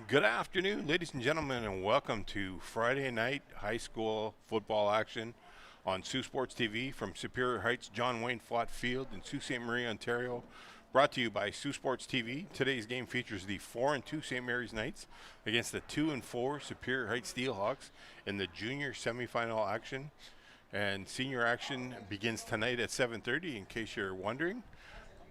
Good afternoon, ladies and gentlemen, and welcome to Friday night high school football action on Saultsports TV from Superior Heights John Wayne Fott Field in Sault Ste. Marie, Ontario. Brought to you by Saultsports TV. Today's game features the 4-2 St. Mary's Knights against the 2-4 Superior Heights Steelhawks in the junior semifinal action. And senior action begins tonight at 7:30, in case you're wondering.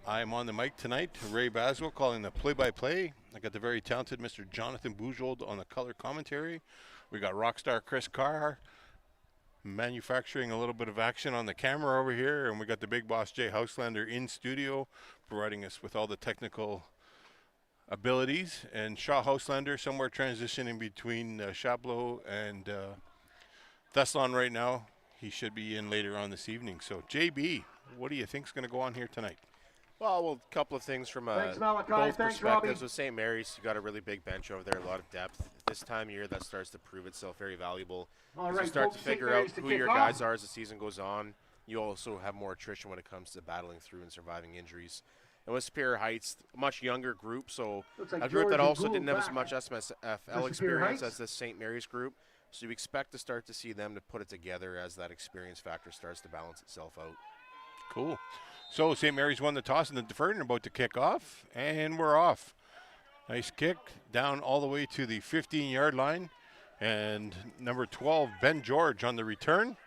I'm on the mic tonight, Ray Baswell calling the play-by-play. I got the very talented Mr. Jonathan Bujold on the color commentary. We got rockstar Chris Carr manufacturing a little bit of action on the camera over here, and we got the big boss Jay Houselander in studio providing us with all the technical abilities, and Shaw Houselander somewhere transitioning between Chabot and Thessalon right now. He should be in later on this evening. So JB, what do you think is going to go on here tonight? Well, a couple of things from Thanks, both Thanks, perspectives. Robbie. With St. Mary's, you've got a really big bench over there, a lot of depth. This time of year, that starts to prove itself very valuable. All As right, you start folks, to figure St. out Mary's to who kick your off. guys are as the season goes on, you also have more attrition when it comes to battling through and surviving injuries. And with Superior Heights, a much younger group, so Like a group that George also Gould didn't have as back much for SMSFL Superior experience Heights. as the St. Mary's group. So you expect to start to see them to put it together as that experience factor starts to balance itself out. Cool. So St. Mary's won the toss and the deferred and about to kick off, and we're off. Nice kick down all the way to the 15-yard line, and number 12, Ben George, on the return,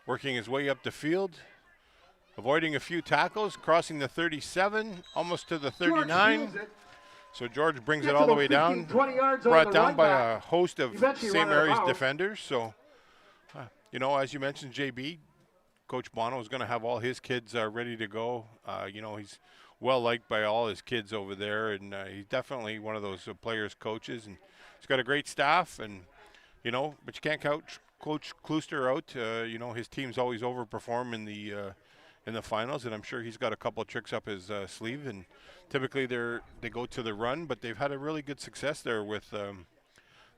working his way up the field, avoiding a few tackles, crossing the 37, almost to the 39. So George brings it all the way down, 20 yards on brought the down run by back. a host of Eventually St. run out of Mary's bounds. defenders. So, as you mentioned, JB, Coach Bono is going to have all his kids ready to go. He's well liked by all his kids over there, and he's definitely one of those players' coaches. And he's got a great staff, and but you can't count Coach Klooster out. His teams always overperform in the finals, and I'm sure he's got a couple of tricks up his sleeve. And typically they go to the run, but they've had a really good success there with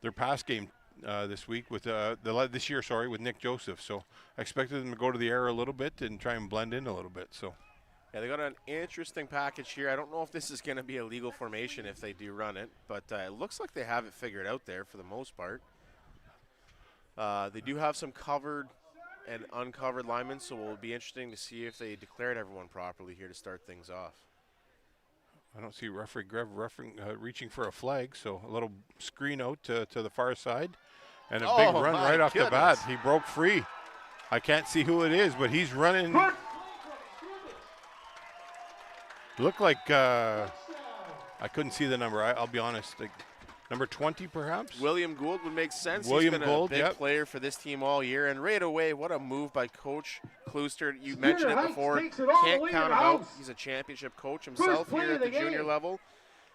their pass game this week with this year, with Nick Joseph. So I expected them to go to the air a little bit and try and blend in a little bit. So Yeah, they got an interesting package here. I don't know if this is going to be a legal formation if they do run it, but it looks like they have it figured out there for the most part. They do have some covered and uncovered linemen, so it will be interesting to see if they declared everyone properly here to start things off. I don't see referee Grev reaching for a flag, so a little screen out to the far side, and a big run right off the bat. He broke free. I can't see who it is, but he's running. Looked like I couldn't see the number. I'll be honest. Like, number 20, perhaps? William Gould would make sense. William He's been Gould, a big player for this team all year. And right away, what a move by Coach Klooster. You mentioned it before. Can't count him out. He's a championship coach himself here at the junior level.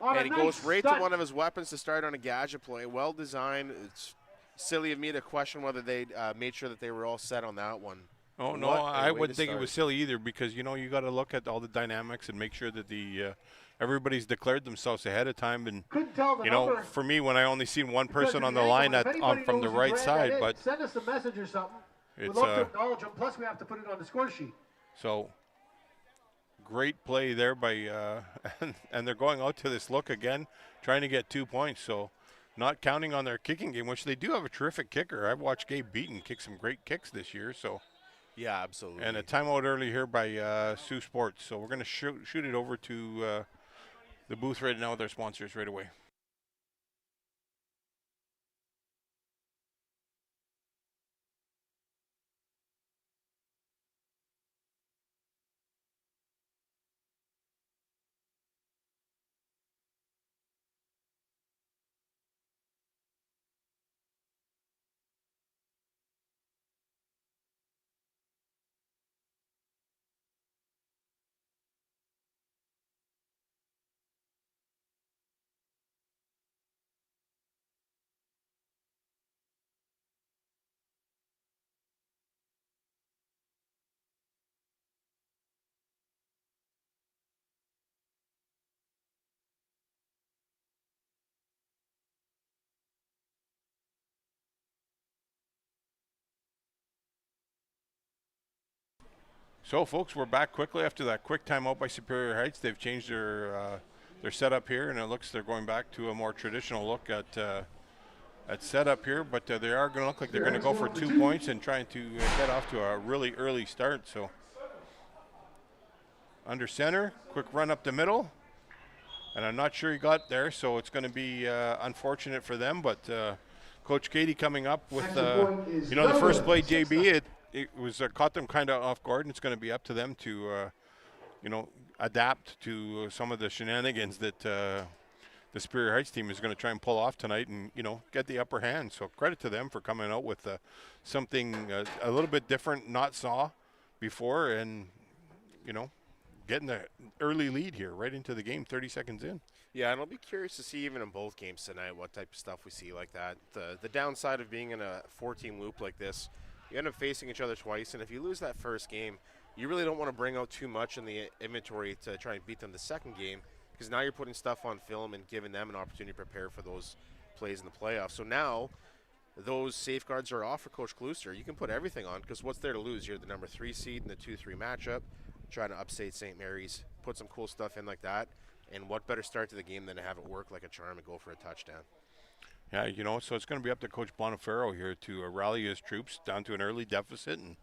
And he goes right to one of his weapons to start on a gadget play. Well designed. It's silly of me to question whether they made sure that they were all set on that one. Oh, no, I wouldn't think it was silly either, because, you got to look at all the dynamics and make sure that everybody's declared themselves ahead of time. And, for me, when I only seen one person on the line from the right side, but send us a message or something. We'd it's love to acknowledge them. Plus, we have to put it on the score sheet. so great play there by and they're going out to this look again, trying to get 2 points. So not counting on their kicking game, which they do have a terrific kicker. I've watched Gabe Beaton kick some great kicks this year. So. Yeah, absolutely. And a timeout early here by Saultsports. So we're going to shoot it over to the booth right now with our sponsors right away. So, folks, we're back quickly after that quick timeout by Superior Heights. They've changed their they're set up here, and it looks they're going back to a more traditional look at setup here, but they are going to look like they're going to go for 2 points and trying to get off to a really early start. So under center, quick run up the middle, and I'm not sure he got there, so it's going to be unfortunate for them. But Coach Katie coming up with, the first play, JB, it was caught them kind of off guard, and it's going to be up to them to, adapt to some of the shenanigans that the Superior Heights team is going to try and pull off tonight and, get the upper hand. So credit to them for coming out with something a little bit different, not saw before, and, getting the early lead here right into the game, 30 seconds in. Yeah, and I'll be curious to see even in both games tonight what type of stuff we see like that. The downside of being in a 4-team loop like this, you end up facing each other twice, and if you lose that first game, you really don't want to bring out too much in the inventory to try and beat them the second game, because now you're putting stuff on film and giving them an opportunity to prepare for those plays in the playoffs. So now those safeguards are off for Coach Klooster. You can put everything on, because what's there to lose? You're the number 3 seed in the 2-3 matchup, trying to upstate St. Mary's, put some cool stuff in like that, and what better start to the game than to have it work like a charm and go for a touchdown. Yeah, so it's going to be up to Coach Bonifero here to rally his troops down to an early deficit, and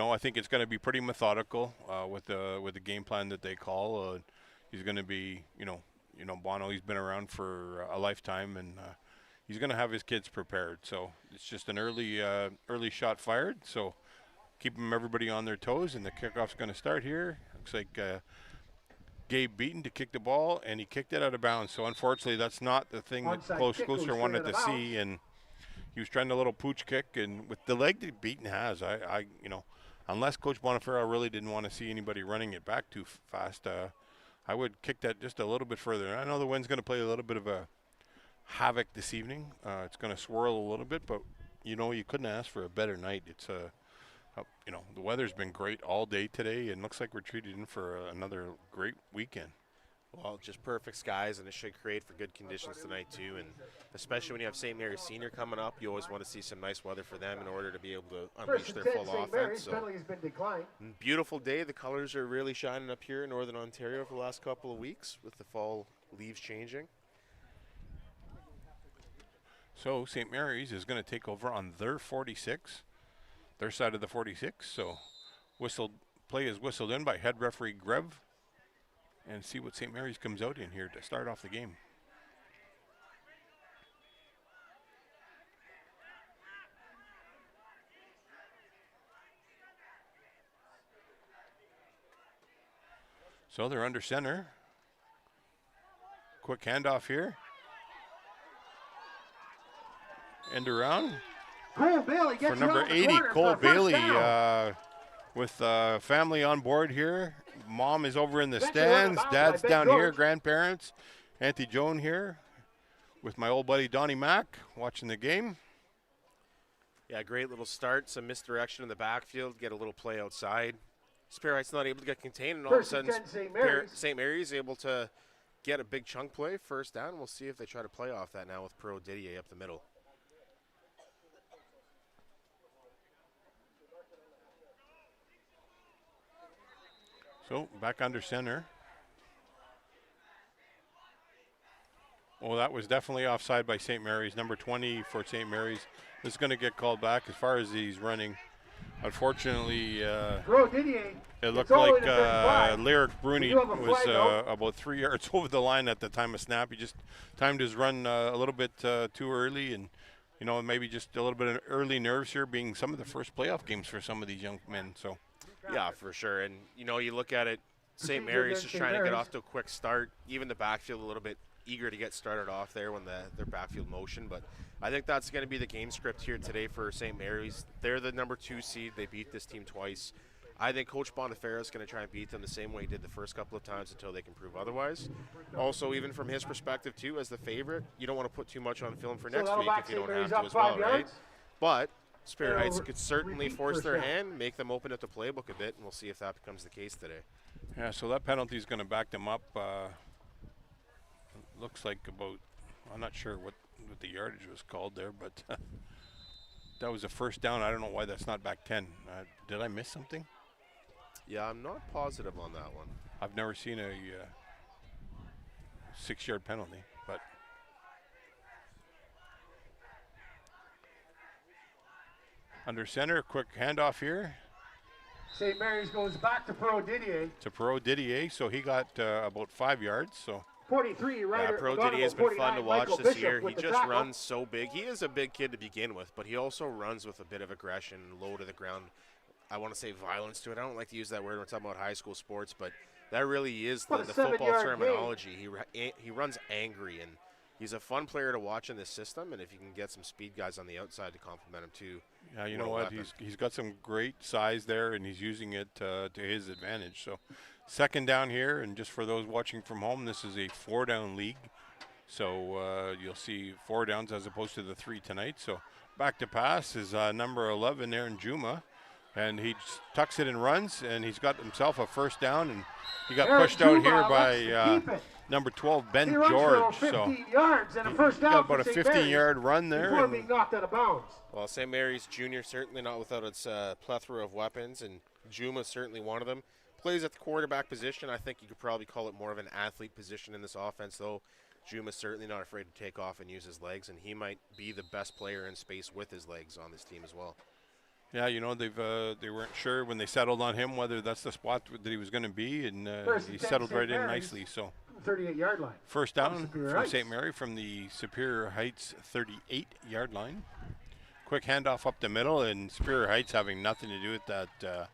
I think it's going to be pretty methodical with the game plan that they call. He's going to be, Bono. He's been around for a lifetime, and he's going to have his kids prepared. So it's just an early shot fired. So keeping everybody on their toes, and the kickoff's going to start here. Looks like Gabe Beaton to kick the ball, and he kicked it out of bounds. So unfortunately, that's not the thing that Coach Klooster wanted to see, and he was trying a little pooch kick, and with the leg that Beaton has, I unless Coach Bonifero really didn't want to see anybody running it back too fast, I would kick that just a little bit further. I know the wind's going to play a little bit of a havoc this evening. It's going to swirl a little bit, but you couldn't ask for a better night. It's the weather's been great all day today, and looks like we're treated in for another great weekend. Well, just perfect skies, and it should create for good conditions tonight too. And especially when you have St. Mary's Senior coming up, you always want to see some nice weather for them in order to be able to unleash their full offense. So, beautiful day. The colors are really shining up here in Northern Ontario for the last couple of weeks with the fall leaves changing. So St. Mary's is going to take over on their 46, their side of the 46. So play is whistled in by head referee Grev. And see what St. Mary's comes out in here to start off the game. So they're under center. Quick handoff here. End around. Cole Bailey gets for number 80, Cole Bailey with family on board here. Mom is over in the stands. Dad's down here, grandparents. Auntie Joan here with my old buddy Donnie Mack watching the game. Yeah, great little start. Some misdirection in the backfield. Get a little play outside. Superior Heights not able to get contained, and all of a sudden St. Mary's able to get a big chunk play, first down. We'll see if they try to play off that now with Pro Didier up the middle. So back under center. Oh, that was definitely offside by St. Mary's. Number 20 for St. Mary's is going to get called back as far as he's running. Unfortunately, it looked like Lyric Bruni was about 3 yards over the line at the time of snap. He just timed his run a little bit too early, and maybe just a little bit of early nerves here, being some of the first playoff games for some of these young men. So. Yeah, for sure. And, you look at it, St. Mary's just trying to get off to a quick start. Even the backfield a little bit eager to get started off there when their backfield motion. But I think that's going to be the game script here today for St. Mary's. They're the number 2 seed. They beat this team twice. I think Coach Bonifero is going to try and beat them the same way he did the first couple of times until they can prove otherwise. Also, even from his perspective, too, as the favorite, you don't want to put too much on film for next week if you don't have to as well, right? But Superior Heights could certainly force their hand, make them open up the playbook a bit, and we'll see if that becomes the case today. Yeah, so that penalty is going to back them up. Looks like about, I'm not sure what the yardage was called there, but that was a first down. I don't know why that's not back 10. Did I miss something? Yeah, I'm not positive on that one. I've never seen 6-yard penalty. But under center, quick handoff here. St. Mary's goes back to Pro Didier. So he got about 5 yards. So 43, right? Yeah, Pro Didier has been fun to watch this year. He just runs so big. He is a big kid to begin with, but he also runs with a bit of aggression, low to the ground. I want to say violence to it. I don't like to use that word when we're talking about high school sports, but that really is the football terminology. He runs angry, and he's a fun player to watch in this system, and if you can get some speed guys on the outside to complement him too. Yeah, you know what? He's got some great size there, and he's using it to his advantage. So second down here, and just for those watching from home, this is a 4-down league. So you'll see 4 downs as opposed to the 3 tonight. So back to pass is number 11 there in Juma. And he tucks it and runs, and he's got himself a first down, and he got pushed out here by number 12, Ben George. So yards and a first down, got about a 15-yard run there. Before being knocked out of bounds. Well, St. Mary's Junior certainly not without its plethora of weapons, and Juma is certainly one of them. Plays at the quarterback position. I think you could probably call it more of an athlete position in this offense, though. Juma's certainly not afraid to take off and use his legs, and he might be the best player in space with his legs on this team as well. Yeah, you know, they weren't sure when they settled on him whether that's the spot that he was going to be, and he settled right in nicely. So 38-yard line. First down from St. Mary from the Superior Heights 38-yard line. Quick handoff up the middle, and Superior Heights having nothing to do with that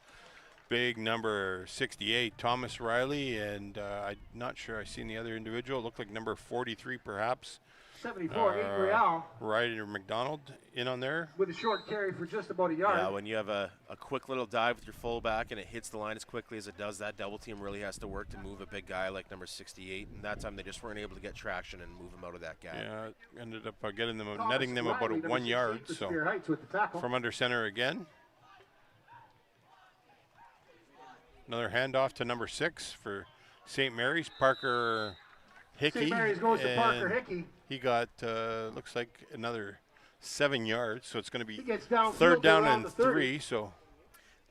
big number 68, Thomas Riley, and I'm not sure I've seen the other individual. It looked like number 43 perhaps. 74, Real. Ryder McDonald in on there. With a short carry for just about a yard. Yeah, when you have a quick little dive with your fullback and it hits the line as quickly as it does, that double team really has to work to move a big guy like number 68. And that time they just weren't able to get traction and move him out of that gap. Yeah, ended up getting them, netting them about 1 yard. So from under center again. Another handoff to number 6 for St. Mary's, Parker Hickey. St. Mary's goes to Parker Hickey. He got, looks like another 7 yards, so it's going to be third down and 3. So,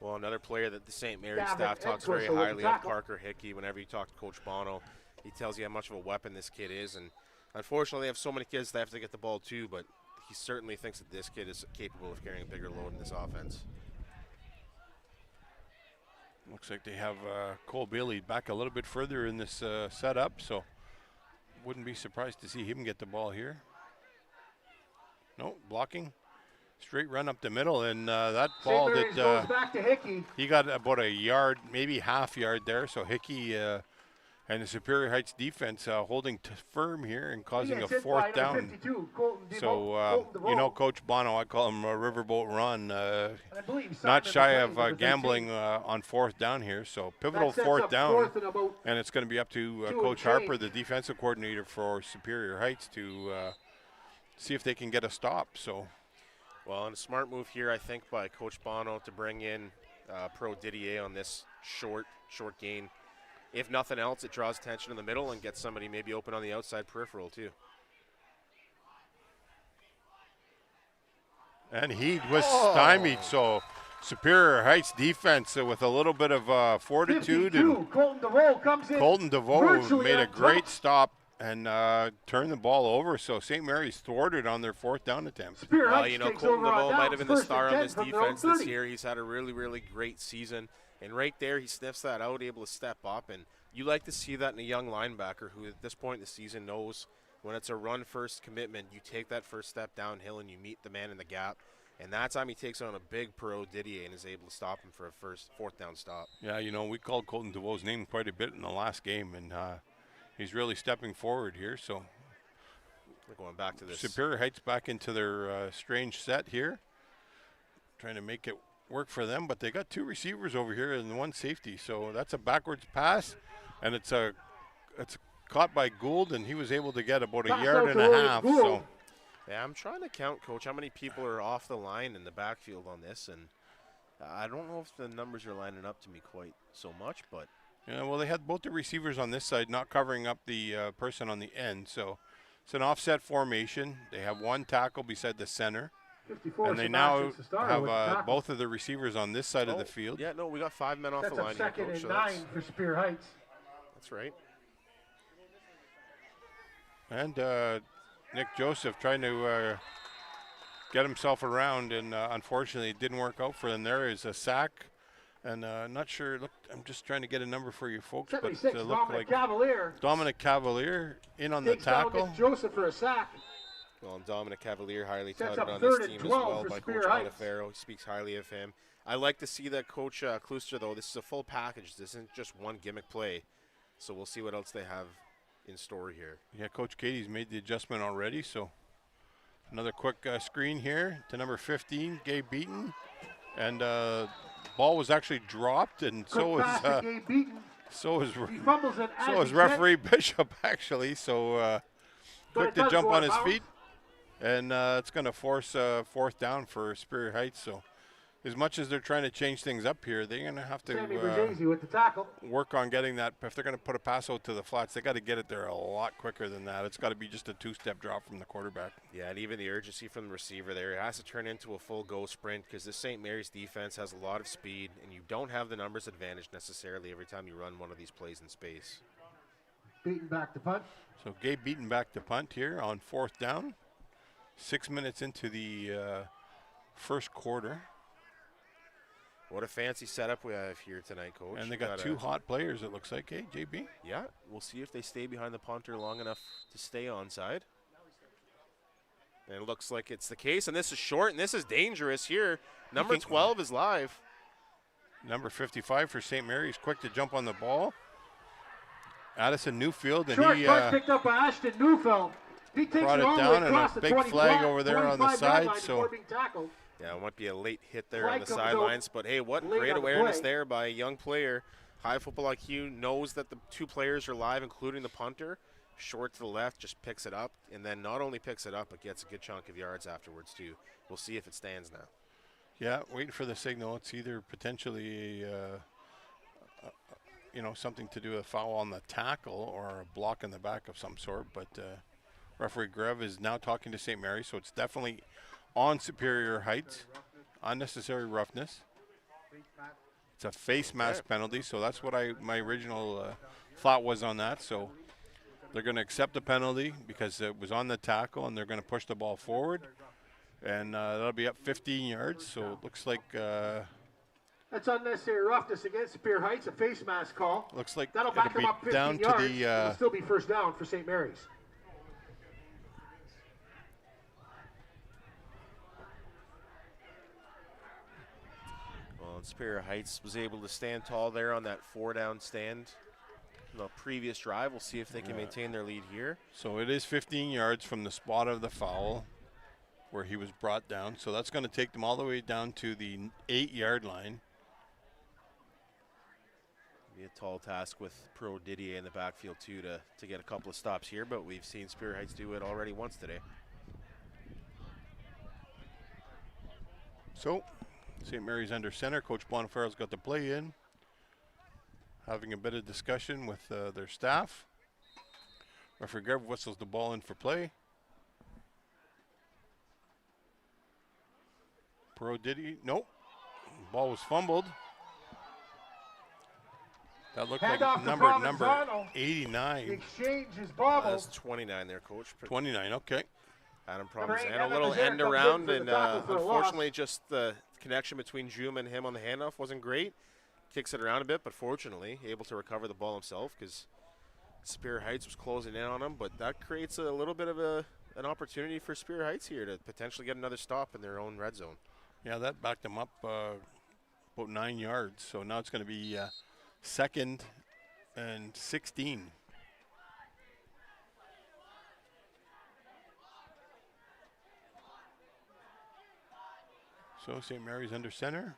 well, another player that the St. Mary's staff talks very highly of, Parker Hickey. Whenever you talk to Coach Bono, he tells you how much of a weapon this kid is. And unfortunately, they have so many kids that have to get the ball too, but he certainly thinks that this kid is capable of carrying a bigger load in this offense. Looks like they have Cole Bailey back a little bit further in this setup, so wouldn't be surprised to see him get the ball here. No, blocking. Straight run up the middle, and that ball that goes back to Hickey. He got about a yard, maybe half yard there, so Hickey and the Superior Heights defense holding firm here and causing a 4th down. So, you know, Coach Bono, I call him Riverboat Ron, not shy of gambling on 4th down here. So pivotal 4th down, and it's going to be up to Coach Harper, the defensive coordinator for Superior Heights, to see if they can get a stop. So, well, and a smart move here, I think, by Coach Bono to bring in Pro Didier on this short gain. If nothing else, it draws attention in the middle and gets somebody maybe open on the outside peripheral too. And he was stymied, so Superior Heights defense with a little bit of fortitude. 52, and Colton DeVoe comes in. Colton DeVoe made a great stop and turned the ball over, so St. Mary's thwarted on their 4th down attempt. Well, you know, Colton DeVoe might have been the star on this defense this year. He's had a really, really great season. And right there, he sniffs that out, able to step up. And you like to see that in a young linebacker who at this point in the season knows when it's a run-first commitment, you take that first step downhill and you meet the man in the gap. And that time he takes on a big Pro Didier and is able to stop him for a 4th down stop. Yeah, you know, we called Colton DeVoe's name quite a bit in the last game, and he's really stepping forward here. So we're going back to this. Superior Heights back into their strange set here, trying to make it work for them, but they got 2 receivers over here and 1 safety, so that's a backwards pass, and it's caught by Gould, and he was able to get about a yard and a half. So yeah, I'm trying to count, Coach, how many people are off the line in the backfield on this, and I don't know if the numbers are lining up to me quite so much, but yeah, well, they had both the receivers on this side not covering up the person on the end, so it's an offset formation. They have 1 tackle beside the center. And they now have both of the receivers on this side of the field. Yeah, no, we got 5 men off the line. That's 2nd and 9 for Superior Heights. That's right. And Nick Joseph trying to get himself around, and unfortunately it didn't work out for them. There is a sack, and not sure. Look, I'm just trying to get a number for you folks, but it looked Dominic like Cavalier Dominic Cavalier in on the takes down tackle. Nick Joseph for a sack. Well, and Dominic Cavalier highly Sets touted up on this 3rd and team as 12 well for by Spear Coach Heights. Montefiore. He speaks highly of him. I like to see that Coach Kluster, though. This is a full package. This isn't just one gimmick play. So we'll see what else they have in store here. Yeah, Coach Katie's made the adjustment already, so another quick screen here to number 15, Gabe Beaton. And ball was actually dropped, and so is referee Bishop, actually. So quick to jump on his feet, and it's going to force 4th down for Superior Heights. So as much as they're trying to change things up here, they're going to have to with the tackle. work on getting that. If they're going to put a pass out to the flats, they got to get it there a lot quicker than that. It's got to be just a 2-step drop from the quarterback. Yeah, and even the urgency from the receiver there. It has to turn into a full go sprint because this St. Mary's defense has a lot of speed, and you don't have the numbers advantage necessarily every time you run one of these plays in space. Beaton back to punt. So Gabe Beaton back to punt here on 4th down. 6 minutes into the first quarter. What a fancy setup we have here tonight, Coach. And they got 2 hot players, it looks like, JB? Yeah, we'll see if they stay behind the punter long enough to stay onside. And it looks like it's the case, and this is short, and this is dangerous here. Number 12 is live. Number 55 for St. Mary's, quick to jump on the ball. Addison Newfield, and Short he punt picked up by Ashton Newfield. He takes brought it all it the way down, and across a the big flag over there on the 25 side. line So before being tackled. Yeah, it might be a late hit there Flag on the comes sidelines, but hey, what late great on the awareness play. there by a young player. High football IQ, knows that the 2 players are live, including the punter. Short to the left, just picks it up, and then not only picks it up, but gets a good chunk of yards afterwards too. We'll see if it stands now. yeah, waiting for the signal. It's either potentially something to do with a foul on the tackle or a block in the back of some sort. But referee Grev is now talking to St. Mary's, so it's definitely on Superior Heights. Unnecessary roughness. It's a face mask penalty, so that's what my original thought was on that. So they're going to accept the penalty because it was on the tackle, and they're going to push the ball forward. And that'll be up 15 yards, so it looks like That's unnecessary roughness against Superior Heights, a face mask call. looks like That'll it'll back him be up 15 down yards. to the It'll still be 1st down for St. Mary's. Well, and Superior Heights was able to stand tall there on that 4-down stand. The previous drive, we'll see if they can maintain their lead here. So it is 15 yards from the spot of the foul where he was brought down. So that's going to take them all the way down to the 8-yard line. Be a tall task with Pro Didier in the backfield too to get a couple of stops here, but we've seen Superior Heights do it already once today. So St. Mary's under center. Coach Bonifiero's got the play in, having a bit of discussion with their staff. Referee Grev whistles the ball in for play. Pro Diddy, nope. Ball was fumbled. That looked like number 89. The exchange is That's bobbled. 29 there, Coach. 29, okay. Adam Number eight, Provenzano, a Adam little Provenzano end comes in around, for the and tackle for a unfortunately loss. just the connection between Juma and him on the handoff wasn't great. Kicks it around a bit, but fortunately able to recover the ball himself because Superior Heights was closing in on him, but that creates a little bit of an opportunity for Superior Heights here to potentially get another stop in their own red zone. Yeah, that backed them up about 9 yards. So now it's going to be 2nd and 16. So St. Mary's under center.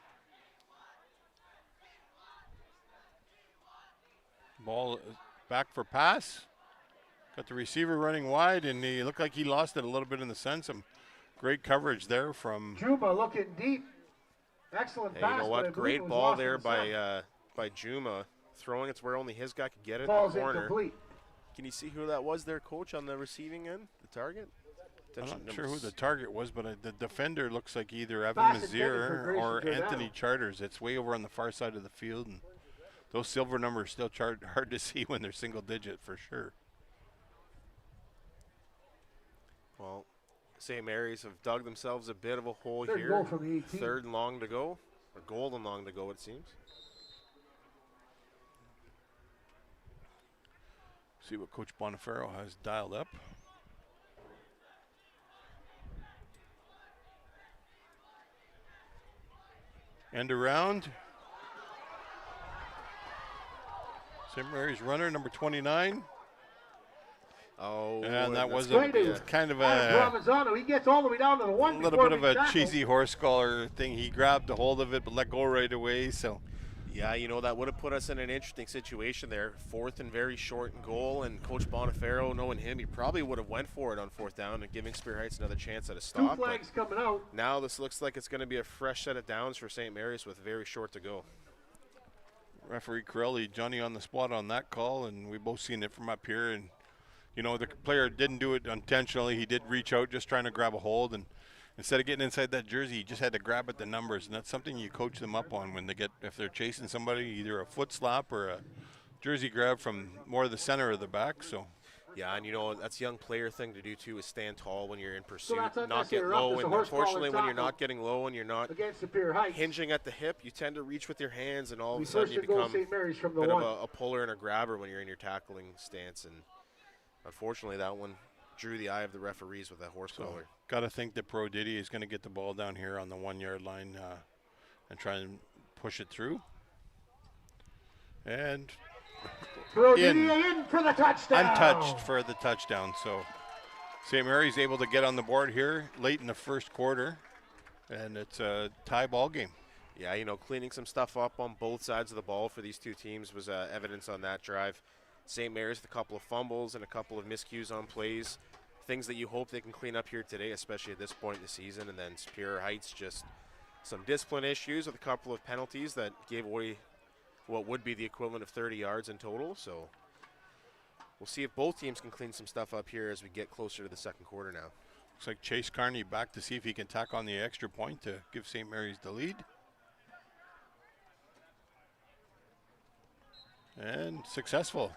Ball back for pass. Got the receiver running wide, and he looked like he lost it a little bit in the sun. Some great coverage there from Juba looking deep. Excellent Hey, pass. you know but I what? believe Great it was ball lost in there the sun. by Juma. Throwing it to where only his guy could get it in Ball's the corner. incomplete. Can you see who that was there, Coach, on the receiving end, the target? I'm Attention not sure number who the target was, but the defender looks like either Evan Pass intended for Mazier Grayson or Giordano. Anthony Charters. It's way over on the far side of the field, and those silver numbers still hard to see when they're single digit for sure. Well, St. Mary's have dug themselves a bit of a hole Third here. goal from the 18. Third and long to go, or goal and long to go, it seems. See what Coach Bonifero has dialed up. End around. St. Mary's runner, number 29. Oh, and that was kind of He gets all the way down to the one. A little bit of a cheesy horse collar thing. He grabbed a hold of it but let go right away. So, yeah, you know, that would have put us in an interesting situation there. 4th and very short and goal, and Coach Bonifero, knowing him, he probably would have went for it on 4th down and giving Spear Heights another chance at a stop. 2 flags coming out. Now this looks like it's going to be a fresh set of downs for St. Mary's with very short to go. Referee Corelli, Johnny on the spot on that call, and we both seen it from up here. And you know, the player didn't do it intentionally. He did reach out just trying to grab a hold, and instead of getting inside that jersey, he just had to grab at the numbers, and that's something you coach them up on when they get, if they're chasing somebody, either a foot slap or a jersey grab from more the center or the back. So. Yeah, and you know, that's a young player thing to do too, is stand tall when you're in pursuit, So not get low. And unfortunately, when you're not getting low and you're not Superior Heights, hinging at the hip, you tend to reach with your hands, and all of a sudden you become a bit of a puller and a grabber when you're in your tackling stance. And unfortunately, that one drew the eye of the referees with that horse collar. Got to think that Pro Diddy is going to get the ball down here on the 1 yard line and try and push it through. And in for the touchdown. Untouched for the touchdown. So St. Mary's able to get on the board here late in the first quarter, and it's a tie ball game. Yeah, you know, cleaning some stuff up on both sides of the ball for these two teams was evidence on that drive. St. Mary's with a couple of fumbles and a couple of miscues on plays, things that you hope they can clean up here today, especially at this point in the season. And then Superior Heights, just some discipline issues with a couple of penalties that gave away what would be the equivalent of 30 yards in total. So we'll see if both teams can clean some stuff up here as we get closer to the second quarter now. Looks like Chase Carney back to see if he can tack on the extra point to give St. Mary's the lead. And successful.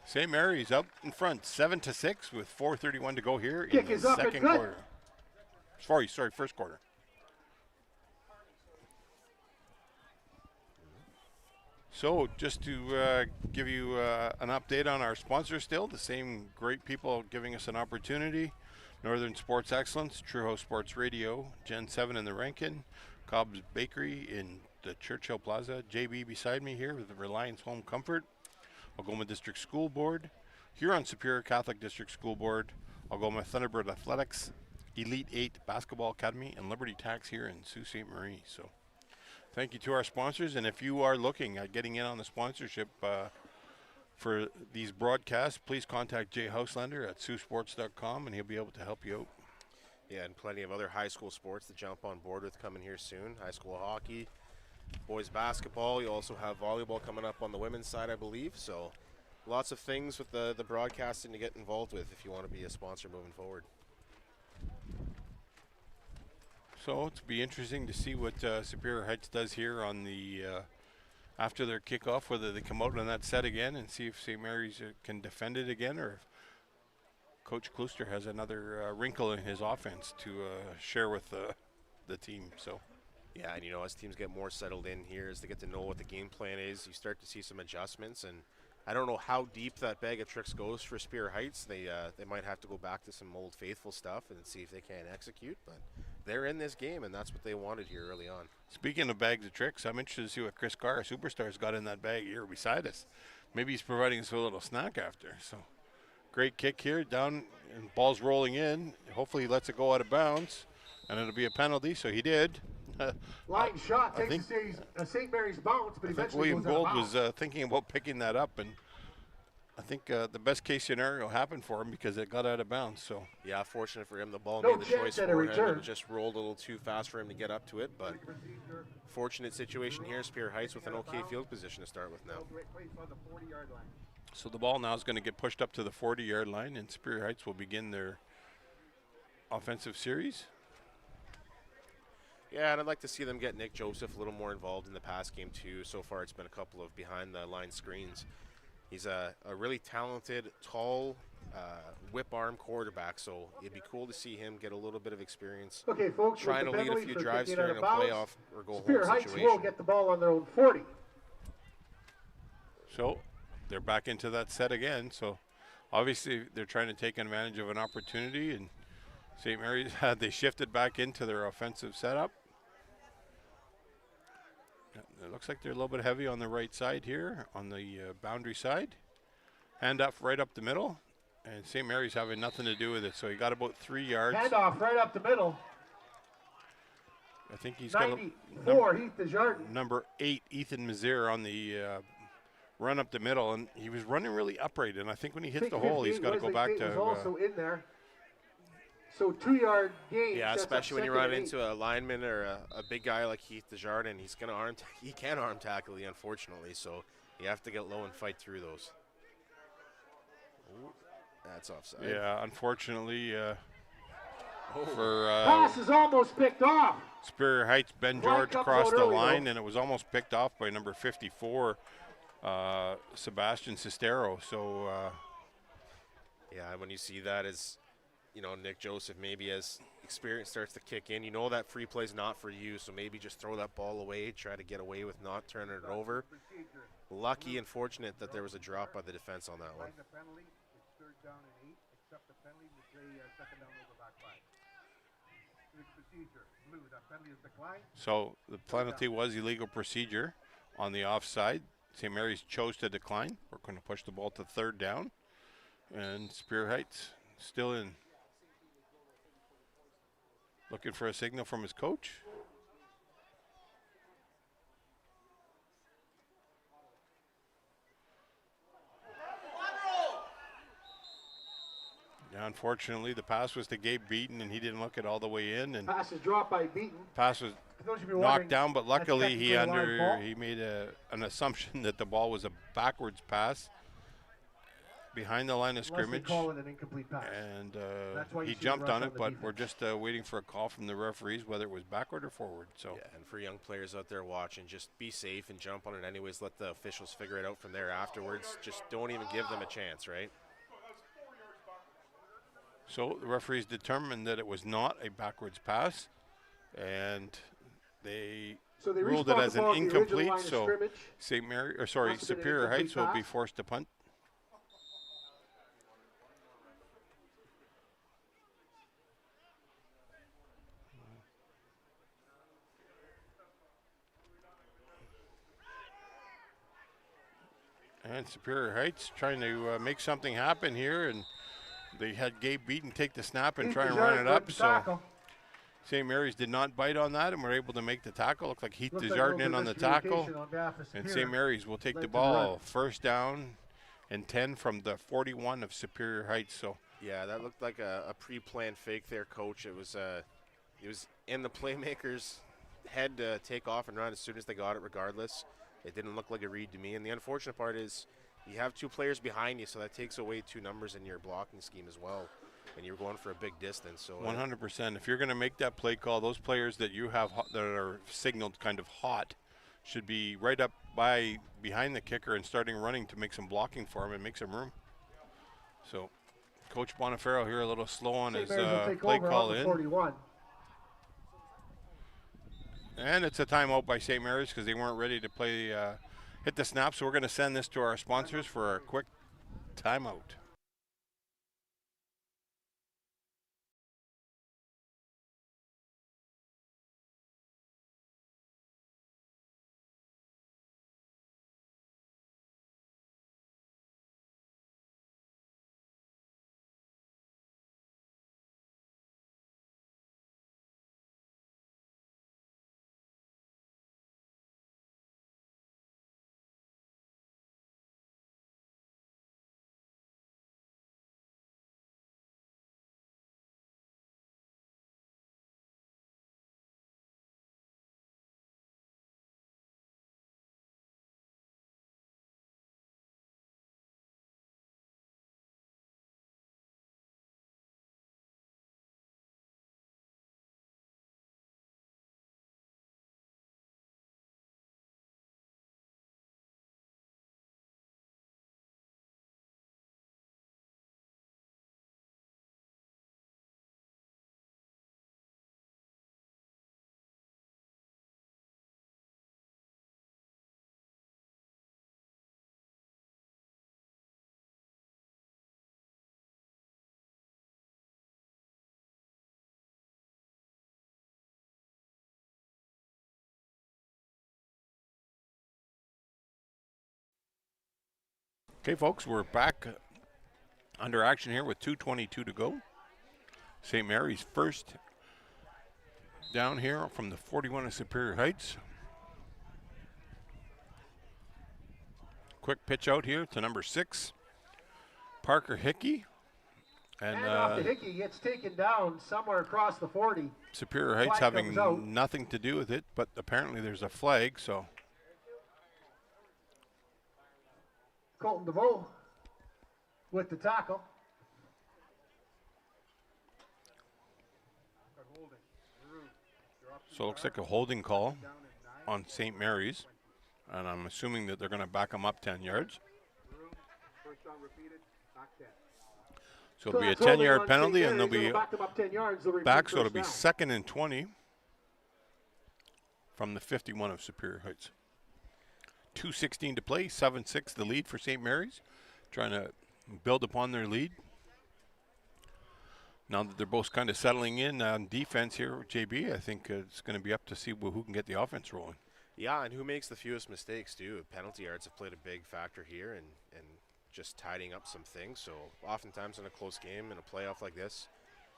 St. Mary's up in front, 7-6 with 4:31 to go here in the second quarter. Sorry, first quarter. So just to give you an update on our sponsors still, the same great people giving us an opportunity. Northern Sports Excellence, True House Sports Radio, Gen 7 in the Rankin, Cobb's Bakery in the Churchill Plaza, JB beside me here with the Reliance Home Comfort, Algoma District School Board, Huron Superior Catholic District School Board, Algoma Thunderbird Athletics, Elite 8 Basketball Academy, and Liberty Tax here in Sault Ste. Marie. So thank you to our sponsors, and if you are looking at getting in on the sponsorship for these broadcasts, please contact Jay Houselander at SAULTsports.com, and he'll be able to help you out. Yeah, and plenty of other high school sports to jump on board with coming here soon. High school hockey, boys basketball. You also have volleyball coming up on the women's side, I believe. So lots of things with the broadcasting to get involved with if you want to be a sponsor moving forward. So it'll be interesting to see what Superior Heights does here on the after their kickoff, whether they come out on that set again and see if St. Mary's can defend it again, or if Coach Klooster has another wrinkle in his offense to share with the team. So, yeah, and you know, as teams get more settled in here, as they get to know what the game plan is, you start to see some adjustments. And I don't know how deep that bag of tricks goes for Spear Heights. They might have to go back to some old faithful stuff and see if they can execute. But they're in this game, and that's what they wanted here early on. Speaking of bags of tricks, I'm interested to see what Chris Carr, Superstars, got in that bag here beside us. Maybe he's providing us with a little snack after. So, great kick here, down, and ball's rolling in. Hopefully he lets it go out of bounds, and it'll be a penalty, so he did. Line shot takes St. Mary's bounce, but eventually William Gold was thinking about picking that up, and I think the best case scenario happened for him because it got out of bounds. So yeah, fortunate for him, the ball made the choice for him. It just rolled a little too fast for him to get up to it, but fortunate situation here. Spear Heights with an okay field position to start with now. So the ball now is going to get pushed up to the 40-yard line, and Superior Heights will begin their offensive series. Yeah, and I'd like to see them get Nick Joseph a little more involved in the pass game too. So far it's been a couple of behind the line screens. He's a really talented, tall whip arm quarterback, so it'd be cool to see him get a little bit of experience Okay, folks, trying to with the lead a penalty few for drives kicking here out in of a bounds, playoff or go Superior home Heights will situation. get the ball on their own 40. So they're back into that set again. So obviously they're trying to take advantage of an opportunity, and St. Mary's they shifted back into their offensive setup. It looks like they're a little bit heavy on the right side here, on the boundary side. Hand up right up the middle, and St. Mary's having nothing to do with it. So he got about 3 yards. Handoff right up the middle. I think he's got 94, Heath Desjardins. number 8, Ethan Mazier, on the run up the middle, and he was running really upright. And I think when he hits the hole, he's got to go back to. Was also in there. So 2-yard gain. Yeah, especially when you run into a lineman or a big guy like Heath Desjardins, he's gonna he can arm tackle you, unfortunately. So you have to get low and fight through those. Ooh, that's offside. Yeah, unfortunately pass is almost picked off. Superior Heights, Ben George crossed the line, and it was almost picked off by number 54, Sebastian Sestero. So yeah, when you see that, as you know, Nick Joseph, maybe as experience starts to kick in, you know that free play's not for you, so maybe just throw that ball away, try to get away with not turning it over. Lucky and fortunate that there was a drop by the defense on that one. So the penalty was illegal procedure on the offside. St. Mary's chose to decline. We're going to push the ball to 3rd down, and Superior Heights still in. Looking for a signal from his coach. Yeah, unfortunately, the pass was to Gabe Beaton, and he didn't look it all the way in. And pass is dropped by Beaton. Pass was knocked down, but luckily he made an assumption that the ball was a backwards pass behind the line of scrimmage, call it an incomplete pass. And he jumped on it, but we're just waiting for a call from the referees whether it was backward or forward. So yeah, and for young players out there watching, just be safe and jump on it anyways. Let the officials figure it out from there afterwards. Just don't even give them a chance, right? So the referees determined that it was not a backwards pass, and they ruled it as an incomplete. So Superior Heights will be forced to punt. And Superior Heights trying to make something happen here, and they had Gabe Beaton take the snap and try and run it up. So St. Mary's did not bite on that and were able to make the tackle. Looked like Heath Desjardins in on the tackle. And St. Mary's will take the ball 1st down and 10 from the 41 of Superior Heights. So yeah, that looked like a pre-planned fake there, Coach. It was in the playmaker's head to take off and run as soon as they got it, regardless. It didn't look like a read to me. And the unfortunate part is you have 2 players behind you, so that takes away 2 numbers in your blocking scheme as well. And you're going for a big distance. So 100%. If you're going to make that play call, those players that you have that are signaled kind of hot should be right up behind the kicker and starting running to make some blocking for him and make some room. So Coach Boniferro here a little slow on his play call in. 41. And it's a timeout by St. Mary's because they weren't ready to play, hit the snap. So we're going to send this to our sponsors for a quick timeout. Okay, folks, we're back under action here with 2:22 to go. St. Mary's first down here from the 41 of Superior Heights. Quick pitch out here to number 6, Parker Hickey. And off to Hickey, gets taken down somewhere across the 40. Superior Heights Flag having comes out. nothing to do with it, but apparently there's a flag, so. Colton DeVoe with the tackle. So it looks like a holding call on St. Mary's, and I'm assuming that they're going to back them up 10 yards. So it'll be a 10-yard penalty, and they'll be back, so it'll be 2nd and 20 from the 51 of Superior Heights. 2:16 to play, 7-6 the lead for St. Mary's, trying to build upon their lead. Now that they're both kind of settling in on defense here, JB, I think it's going to be up to see who can get the offense rolling. Yeah, and who makes the fewest mistakes, too. Penalty yards have played a big factor here and just tidying up some things. So oftentimes in a close game, in a playoff like this,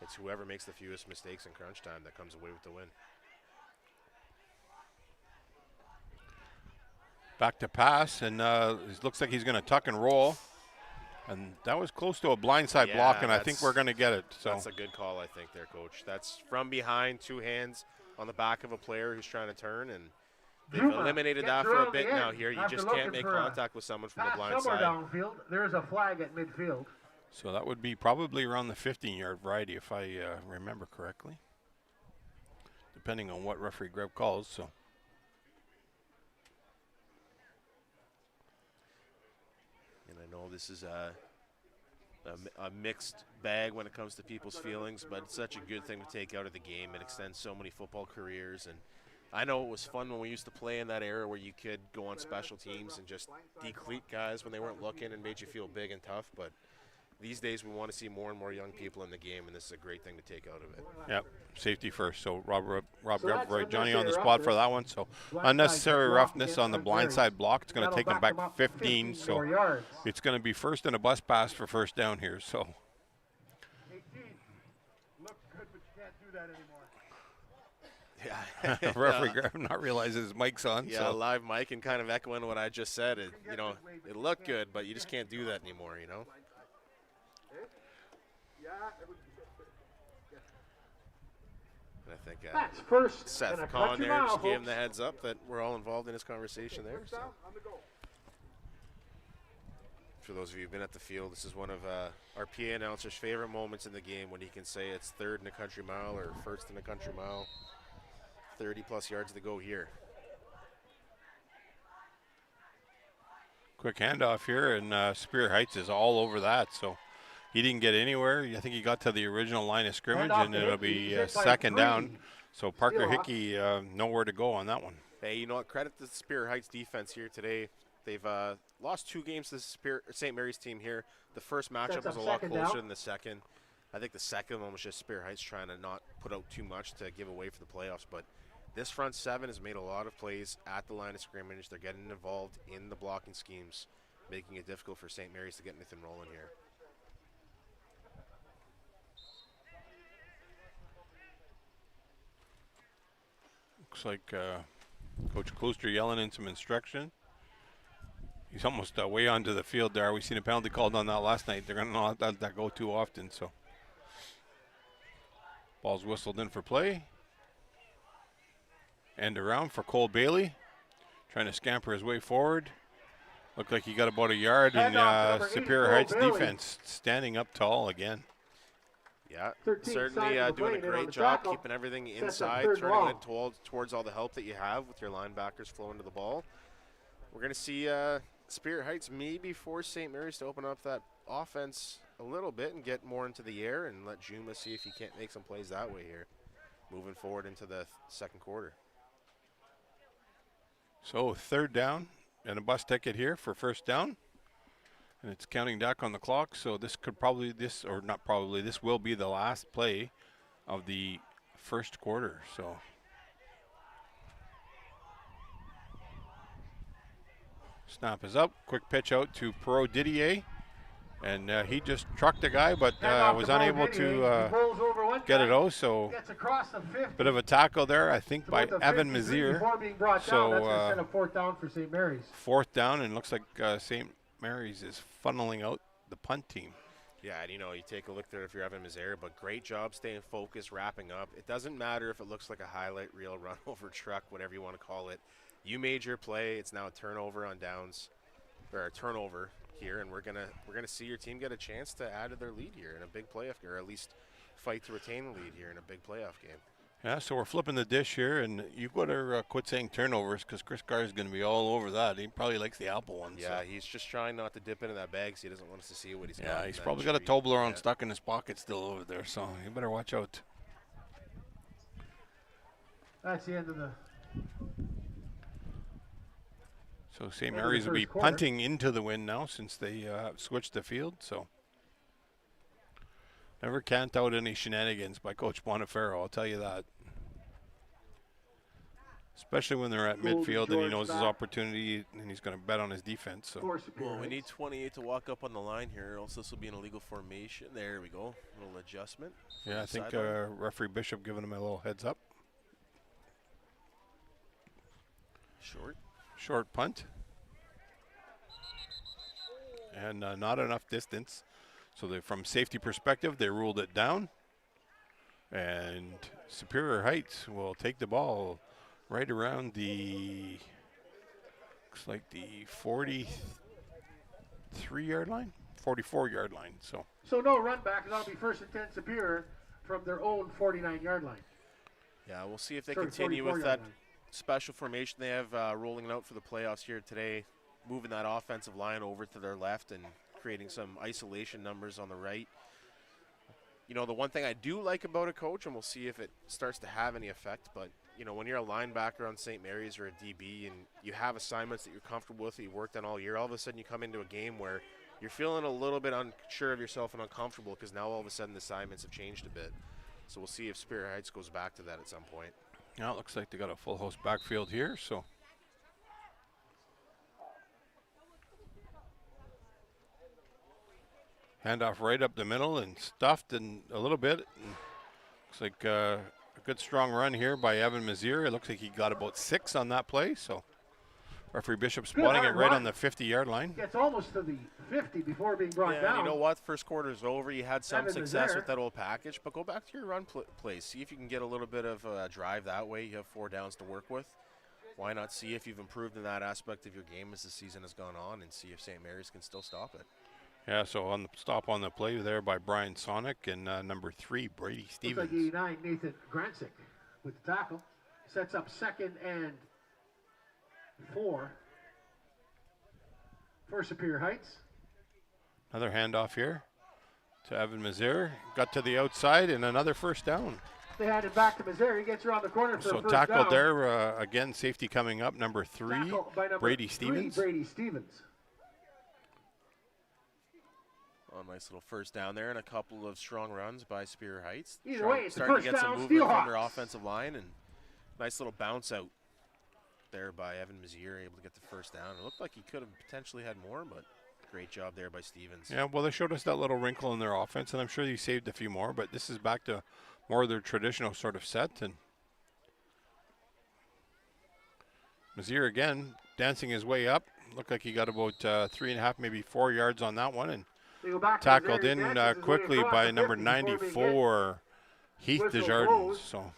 it's whoever makes the fewest mistakes in crunch time that comes away with the win. Back to pass, and it looks like he's going to tuck and roll. And that was close to a blindside block, and I think we're going to get it. So that's a good call, I think, there, Coach. That's from behind, 2 hands on the back of a player who's trying to turn, and they've eliminated that for a bit now here. You just can't make contact with someone from the blind side. Downfield, there's a flag at midfield. So that would be probably around the 15-yard variety, if I remember correctly, depending on what referee Greb calls. So. I know this is a mixed bag when it comes to people's feelings, but it's such a good thing to take out of the game. It extends so many football careers, and I know it was fun when we used to play in that era where you could go on special teams and just decleat guys when they weren't looking and made you feel big and tough, but these days we want to see more and more young people in the game, and this is a great thing to take out of it. Yep, safety first. So Rob right, Johnny on the spot for that one. So unnecessary roughness on the blindside block. It's going to take them back 15. So it's going to be first and a bus pass for first down here. So. 18. Look good, but you can't do that anymore. Yeah. Referee Greb not realizing his mic's on. Yeah, so. live mic and kind of echoing what I just said. It looked good, but you just can't do that anymore, And I think That's first Seth Kahn there just gave him the heads up that we're all involved in his conversation there. So. For those of you who've been at the field, this is one of our PA announcer's favorite moments in the game when he can say it's 3rd in a country mile or 1st in a country mile. 30-plus yards to go here. Quick handoff here, and Superior Heights is all over that. So he didn't get anywhere. I think he got to the original line of scrimmage, and it'll be 2nd down. So Parker Hickey, nowhere to go on that one. Hey, you know what? Credit to the Superior Heights defense here today. They've lost 2 games to the St. Mary's team here. The first matchup was a lot closer than the second. I think the second one was just Superior Heights trying to not put out too much to give away for the playoffs. But this front 7 has made a lot of plays at the line of scrimmage. They're getting involved in the blocking schemes, making it difficult for St. Mary's to get anything rolling here. Looks like Coach Klooster yelling in some instruction. He's almost way onto the field there. We've seen a penalty called on that last night. They're going to not let that go too often. So ball's whistled in for play. End around for Cole Bailey. Trying to scamper his way forward. Looked like he got about a yard, and Superior Heights defense standing up tall again. Yeah, certainly doing a great job keeping everything inside, turning it towards all the help that you have with your linebackers flowing to the ball. We're going to see Superior Heights maybe force St. Mary's to open up that offense a little bit and get more into the air and let Juma see if he can't make some plays that way here, moving forward into the second quarter. So 3rd down and a bus ticket here for first down. And it's counting back on the clock, so this will be the last play of the first quarter. Snap is up. Quick pitch out to Perot Didier. And he just trucked the guy, but was unable to get it out. So bit of a tackle there, I think, by Evan Mazier. So fourth down for St. Mary's. Fourth down, and looks like St. Mary's is funneling out the punt team. Yeah, and you take a look there if you're Evan Mazier, but great job staying focused, wrapping up. It doesn't matter if it looks like a highlight reel, run over truck, whatever you want to call it. You made your play. It's now a turnover on downs, or a turnover here, and we're gonna see your team get a chance to add to their lead here in a big playoff, or at least fight to retain the lead here in a big playoff game. Yeah, so we're flipping the dish here, and you better quit saying turnovers because Chris Carr is going to be all over that. He probably likes the apple one. Yeah, so he's just trying not to dip into that bag, so he doesn't want us to see what he's got. Yeah, he's probably got a Toblerone stuck in his pocket still over there, so you better watch out. That's the end of the. So St. Mary's will be punting into the wind now since they switched the field. So never count out any shenanigans by Coach Bonifacio, I'll tell you that. Especially when they're at midfield and he knows his opportunity and he's going to bet on his defense. So well, we need 28 to walk up on the line here. Also, this will be an illegal formation. There we go. A little adjustment. Yeah, I think referee Bishop giving him a little heads up. Short punt. And not enough distance. So from safety perspective, they ruled it down. And Superior Heights will take the ball right around the, looks like the 43-yard line, 44-yard line. So no run back, and that'll be 1st and 10 Superior from their own 49-yard line. Yeah, we'll see if they continue with that special formation they have rolling out for the playoffs here today, moving that offensive line over to their left and creating some isolation numbers on the right. The one thing I do like about a coach, and we'll see if it starts to have any effect, but when you're a linebacker on St. Mary's or a DB and you have assignments that you're comfortable with, that you worked on all year, all of a sudden you come into a game where you're feeling a little bit unsure of yourself and uncomfortable because now all of a sudden the assignments have changed a bit. So we'll see if Superior Heights goes back to that at some point. Yeah, it looks like they got a full house backfield here, so. Handoff right up the middle and stuffed and a little bit. And looks like a good strong run here by Evan Mazier. It looks like he got about 6 on that play, so referee Bishop spotting it right on the 50-yard line. Gets almost to the 50 before being brought down. You know what? First quarter's over. You had some success with that old package, but go back to your run play. See if you can get a little bit of a drive that way. You have 4 downs to work with. Why not see if you've improved in that aspect of your game as the season has gone on and see if St. Mary's can still stop it. Yeah, so on the stop on the play there by Brian Sonic and number 3, Brady Stevens. Looks like 89, Nathan Gransick with the tackle. Sets up 2nd and 4 for Superior Heights. Another handoff here to Evan Mazier. Got to the outside and another first down. They hand it back to Mazier. He gets around the corner for a first tackled down. there. Again, safety coming up, number 3, Brady Stevens. Brady Stevens. A nice little first down there and a couple of strong runs by Superior Heights. Either way, it's starting the first to get down, some movement Steelhawks. from their offensive line, and nice little bounce out there by Evan Mazier, able to get the first down. It looked like he could have potentially had more, but great job there by Stevens. Yeah, well, they showed us that little wrinkle in their offense, and I'm sure they saved a few more, but this is back to more of their traditional sort of set. And Mazier again dancing his way up. Looked like he got about 3.5, maybe 4 yards on that one, and tackled in quickly by number 94, Heath Desjardins. So,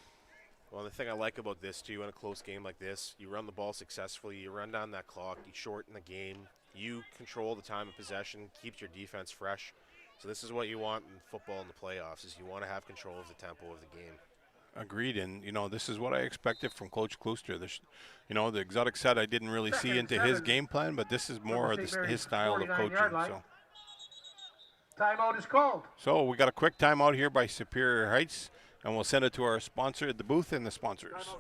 well, the thing I like about this too, in a close game like this, you run the ball successfully, you run down that clock, you shorten the game, you control the time of possession, keeps your defense fresh. So this is what you want in football in the playoffs: is you want to have control of the tempo of the game. Agreed, and this is what I expected from Coach Klooster. The exotic set I didn't really see into his game plan, but this is more of his style of coaching. So. Timeout is called. So we got a quick timeout here by Superior Heights, and we'll send it to our sponsor at the booth and the sponsors.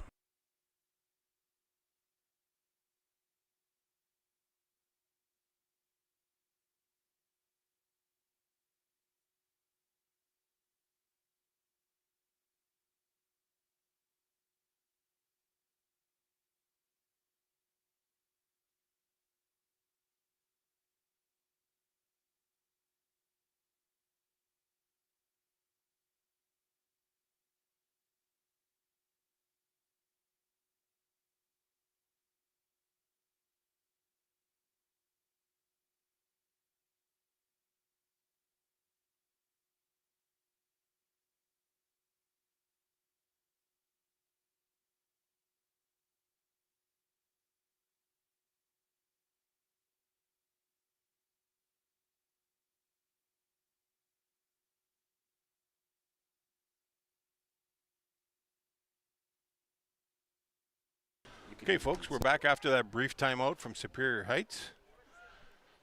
Okay, folks, we're back after that brief timeout from Superior Heights.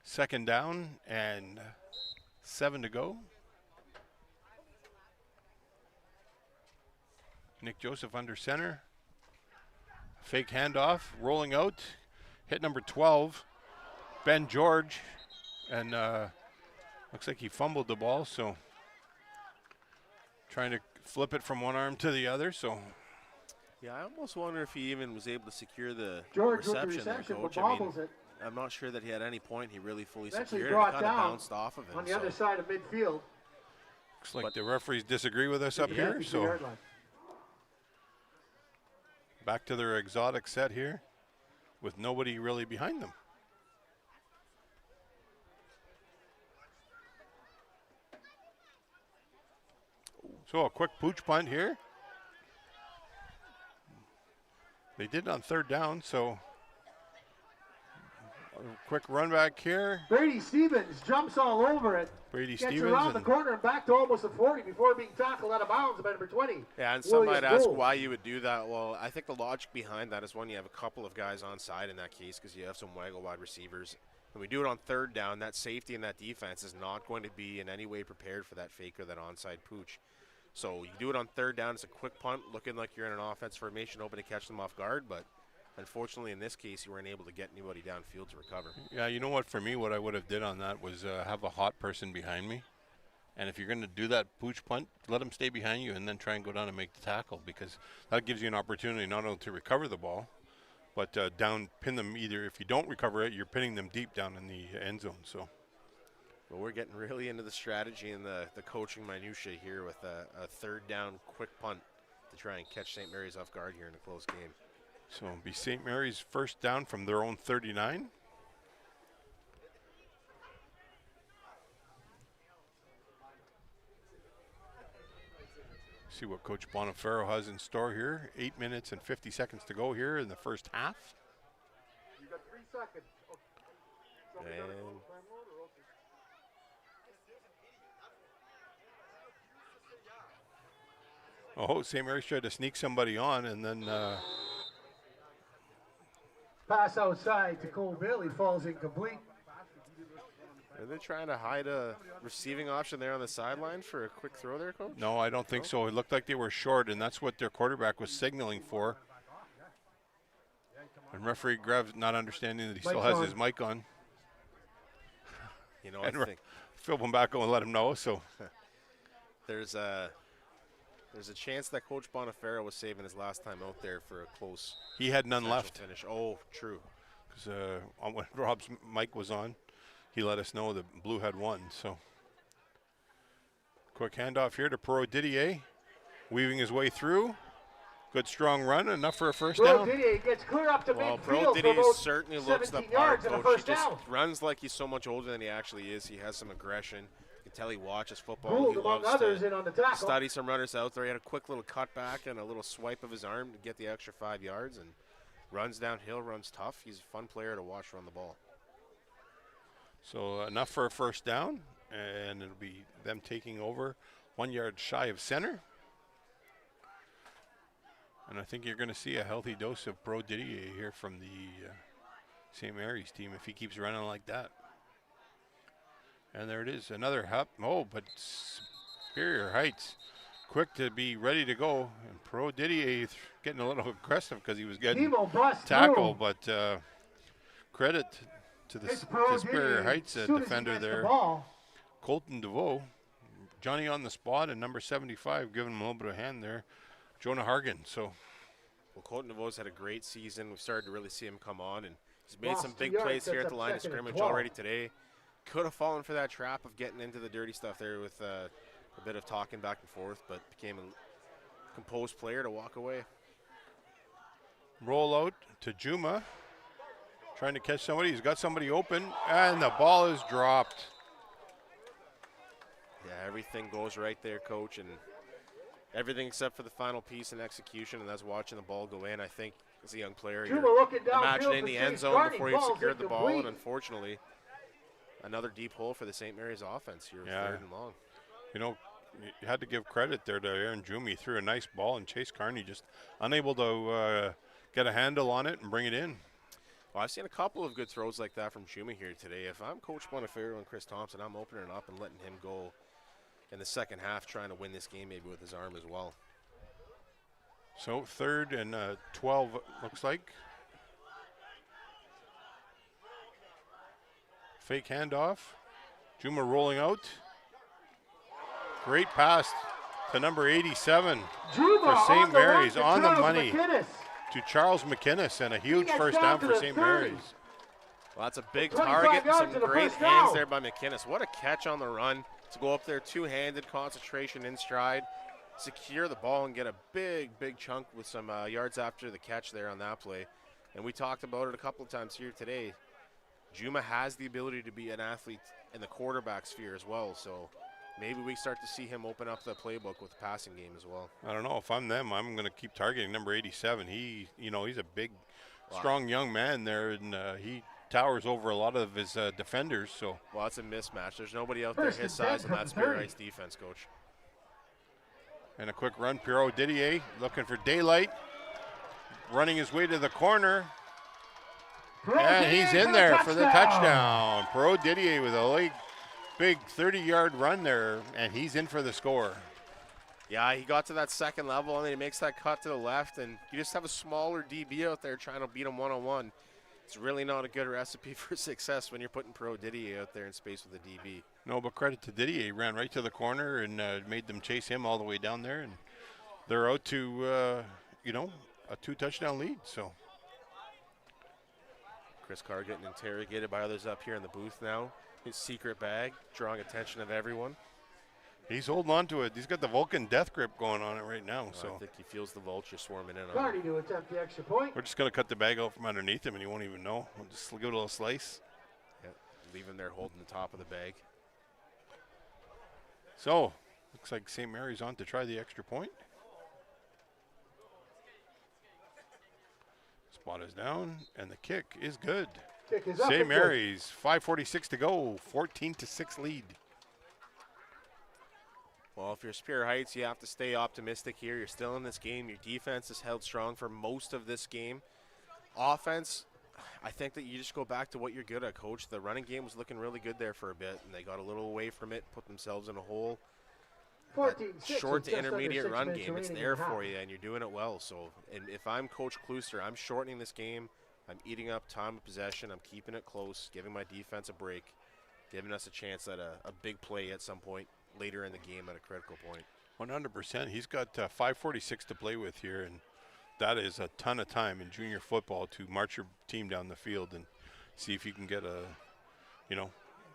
Second down and 7 to go. Nick Joseph under center. Fake handoff, rolling out. Hit number 12, Ben George. And looks like he fumbled the ball, so trying to flip it from one arm to the other, so. Yeah, I almost wonder if he even was able to secure the George reception there, Coach. I mean, it. I'm not sure that he at any point he really fully Eventually secured it. It brought kind of down bounced off of him. on the other side of midfield. Looks like the referees disagree with us up Yeah, here, 50 so yard line. back to their exotic set here with nobody really behind them. So a quick pooch punt here. They did on third down, so a quick run back here. Brady Stevens jumps all over it. Brady Gets Stevens around the and corner and back to almost the 40 before being tackled out of bounds by number 20. Yeah, and some might ask Gould. why you would do that. Well, I think the logic behind that is when you have a couple of guys on side in that case because you have some waggle wide receivers. When we do it on third down, that safety and that defense is not going to be in any way prepared for that fake or that onside pooch. So you do it on third down. It's a quick punt, looking like you're in an offense formation, hoping to catch them off guard. But unfortunately, in this case, you weren't able to get anybody downfield to recover. yeah, you know what? For me, what I would have did on that was have a hot person behind me, and if you're going to do that pooch punt, let them stay behind you and then try and go down and make the tackle because that gives you an opportunity not only to recover the ball, but pin them either. If you don't recover it, you're pinning them deep down in the end zone. So. Well, we're getting really into the strategy and the coaching minutiae here with a third down quick punt to try and catch St. Mary's off guard here in a close game. So it'll be St. Mary's first down from their own 39. See what Coach Bonifero has in store here. 8 minutes and 50 seconds to go here in the first half. You got 3 seconds. And oh, St. Mary's tried to sneak somebody on and then Pass outside to Cole Bailey, falls incomplete. are they trying to hide a receiving option there on the sideline for a quick throw there, Coach? no, I don't think so. It looked like they were short, and that's what their quarterback was signaling for. And referee Grev's not understanding that he still has his mic on. You know, And I think Phil Bombaco will let him know. So there's a chance that Coach Bonifero was saving his last time out there for a close he had none potential left finish. Oh, true. because when Rob's mic was on, he let us know that Blue had won. So quick handoff here to Perot Didier, weaving his way through. Good strong run, enough for a first down. Didier gets clear up to Well, midfield Pro for Didier about certainly looks the 17 part, yards and a Coach. first He just down. runs like he's so much older than he actually is. He has some aggression. You can tell he watches football. Gould, He among loves others, to in on the tackle. study some runners out there. He had a quick little cutback and a little swipe of his arm to get the extra 5 yards and runs downhill, runs tough. He's a fun player to watch run the ball. So enough for a first down, and it'll be them taking over 1 yard shy of center. And I think you're going to see a healthy dose of Pro Didier here from the St. Mary's team if he keeps running like that. And there it is, another hop. Oh, but Superior Heights quick to be ready to go. And Pro Didier getting a little aggressive because he was getting Nemo busts tackled, through. but credit to the It's Pro to Superior Didier. Heights As soon as he defender gets the there. ball, Colton DeVoe, Johnny on the spot, and number 75 giving him a little bit of hand there, Jonah Hargan. So Well, Colton DeVoe's had a great season. We've started to really see him come on, and he's made Lost some 2 big yards, plays here sets at the up line of second and scrimmage 12. already today. Could have fallen for that trap of getting into the dirty stuff there with a bit of talking back and forth, but became a composed player to walk away. roll out to Juma, trying to catch somebody. He's got somebody open, and the ball is dropped. Yeah, everything goes right there, Coach, and everything except for the final piece and execution, and that's watching the ball go in. I think as a young player, Juma you're looking downfield imagining for the Chase end zone Garney. before you've Ball's secured the ball, and incomplete. unfortunately, another deep hole for the St. Mary's offense here, Yeah. third and long. You know, you had to give credit there to Aaron Juma. He threw a nice ball, and Chase Carney just unable to get a handle on it and bring it in. Well, I've seen a couple of good throws like that from Juma here today. If I'm Coach Bonifacio and Chris Thompson, I'm opening up and letting him go in the second half, trying to win this game maybe with his arm as well. So 3rd and 12 looks like. Fake handoff. Juma rolling out. Great pass to number 87 for St. Mary's on the money to Charles McInnes, and a huge first down for St. Mary's. Well, that's a big target and some great hands there by McInnes. What a catch on the run to go up there, two-handed concentration in stride, secure the ball and get a big chunk with some yards after the catch there on that play. And we talked about it a couple of times here today. Juma has the ability to be an athlete in the quarterback sphere as well, so maybe we start to see him open up the playbook with the passing game as well. I don't know. If I'm them, I'm going to keep targeting number 87. He's a big, strong young man there, and he towers over a lot of his defenders. So. Well, it's a mismatch. There's nobody out there his size on that Spirit Heights defense, Coach. And a quick run. Pierrot Didier looking for daylight, running his way to the corner. And he's in there for the touchdown. Pierrot Didier with a big 30-yard run there, and he's in for the score. Yeah, he got to that second level, and then he makes that cut to the left, and you just have a smaller DB out there trying to beat him one-on-one. It's really not a good recipe for success when you're putting Pierrot Didier out there in space with a DB. No, but credit to Didier. He ran right to the corner and made them chase him all the way down there, and they're out to, a 2-touchdown lead. So. Chris Carr getting interrogated by others up here in the booth now. His secret bag, drawing attention of everyone. He's holding on to it. He's got the Vulcan death grip going on it right now. So I think he feels the vulture swarming in on him. Carney to attempt the extra point. We're just going to cut the bag out from underneath him, and he won't even know. We'll just give it a little slice. Yep, leave him there holding the top of the bag. So, looks like St. Mary's on to try the extra point. Spot is down, and the kick is good. Kick is up. St. Mary's, 5:46 to go, 14-6 lead. Well, if you're Spirit Heights, you have to stay optimistic here. You're still in this game. Your defense is held strong for most of this game. Offense, I think that you just go back to what you're good at, Coach. The running game was looking really good there for a bit, and they got a little away from it, put themselves in a hole. Short to intermediate run game, it's there for you, and you're doing it well. So, and if I'm Coach Klooster, I'm shortening this game. I'm eating up time of possession. I'm keeping it close, giving my defense a break, giving us a chance at a big play at some point later in the game at a critical point. 100%. He's got 5:46 to play with here, and that is a ton of time in junior football to march your team down the field and see if you can get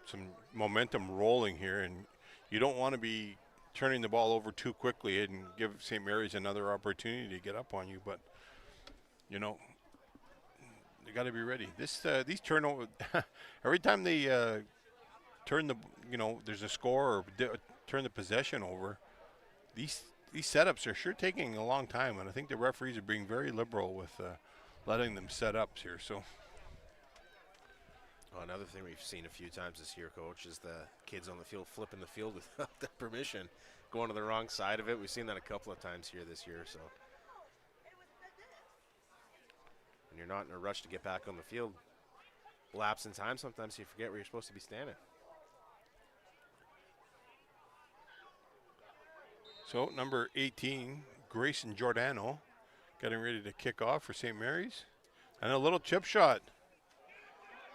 some momentum rolling here. And you don't want to be turning the ball over too quickly and give St. Mary's another opportunity to get up on you, but you got to be ready. These turnovers, every time they turn there's a score or turn the possession over, these setups are sure taking a long time, and I think the referees are being very liberal with letting them set ups here. So. Another thing we've seen a few times this year, Coach, is the kids on the field flipping the field without their permission, going to the wrong side of it. We've seen that a couple of times here this year. So when you're not in a rush to get back on the field, lapse in time, sometimes you forget where you're supposed to be standing. So number 18, Grayson Giordano, getting ready to kick off for St. Mary's. And a little chip shot.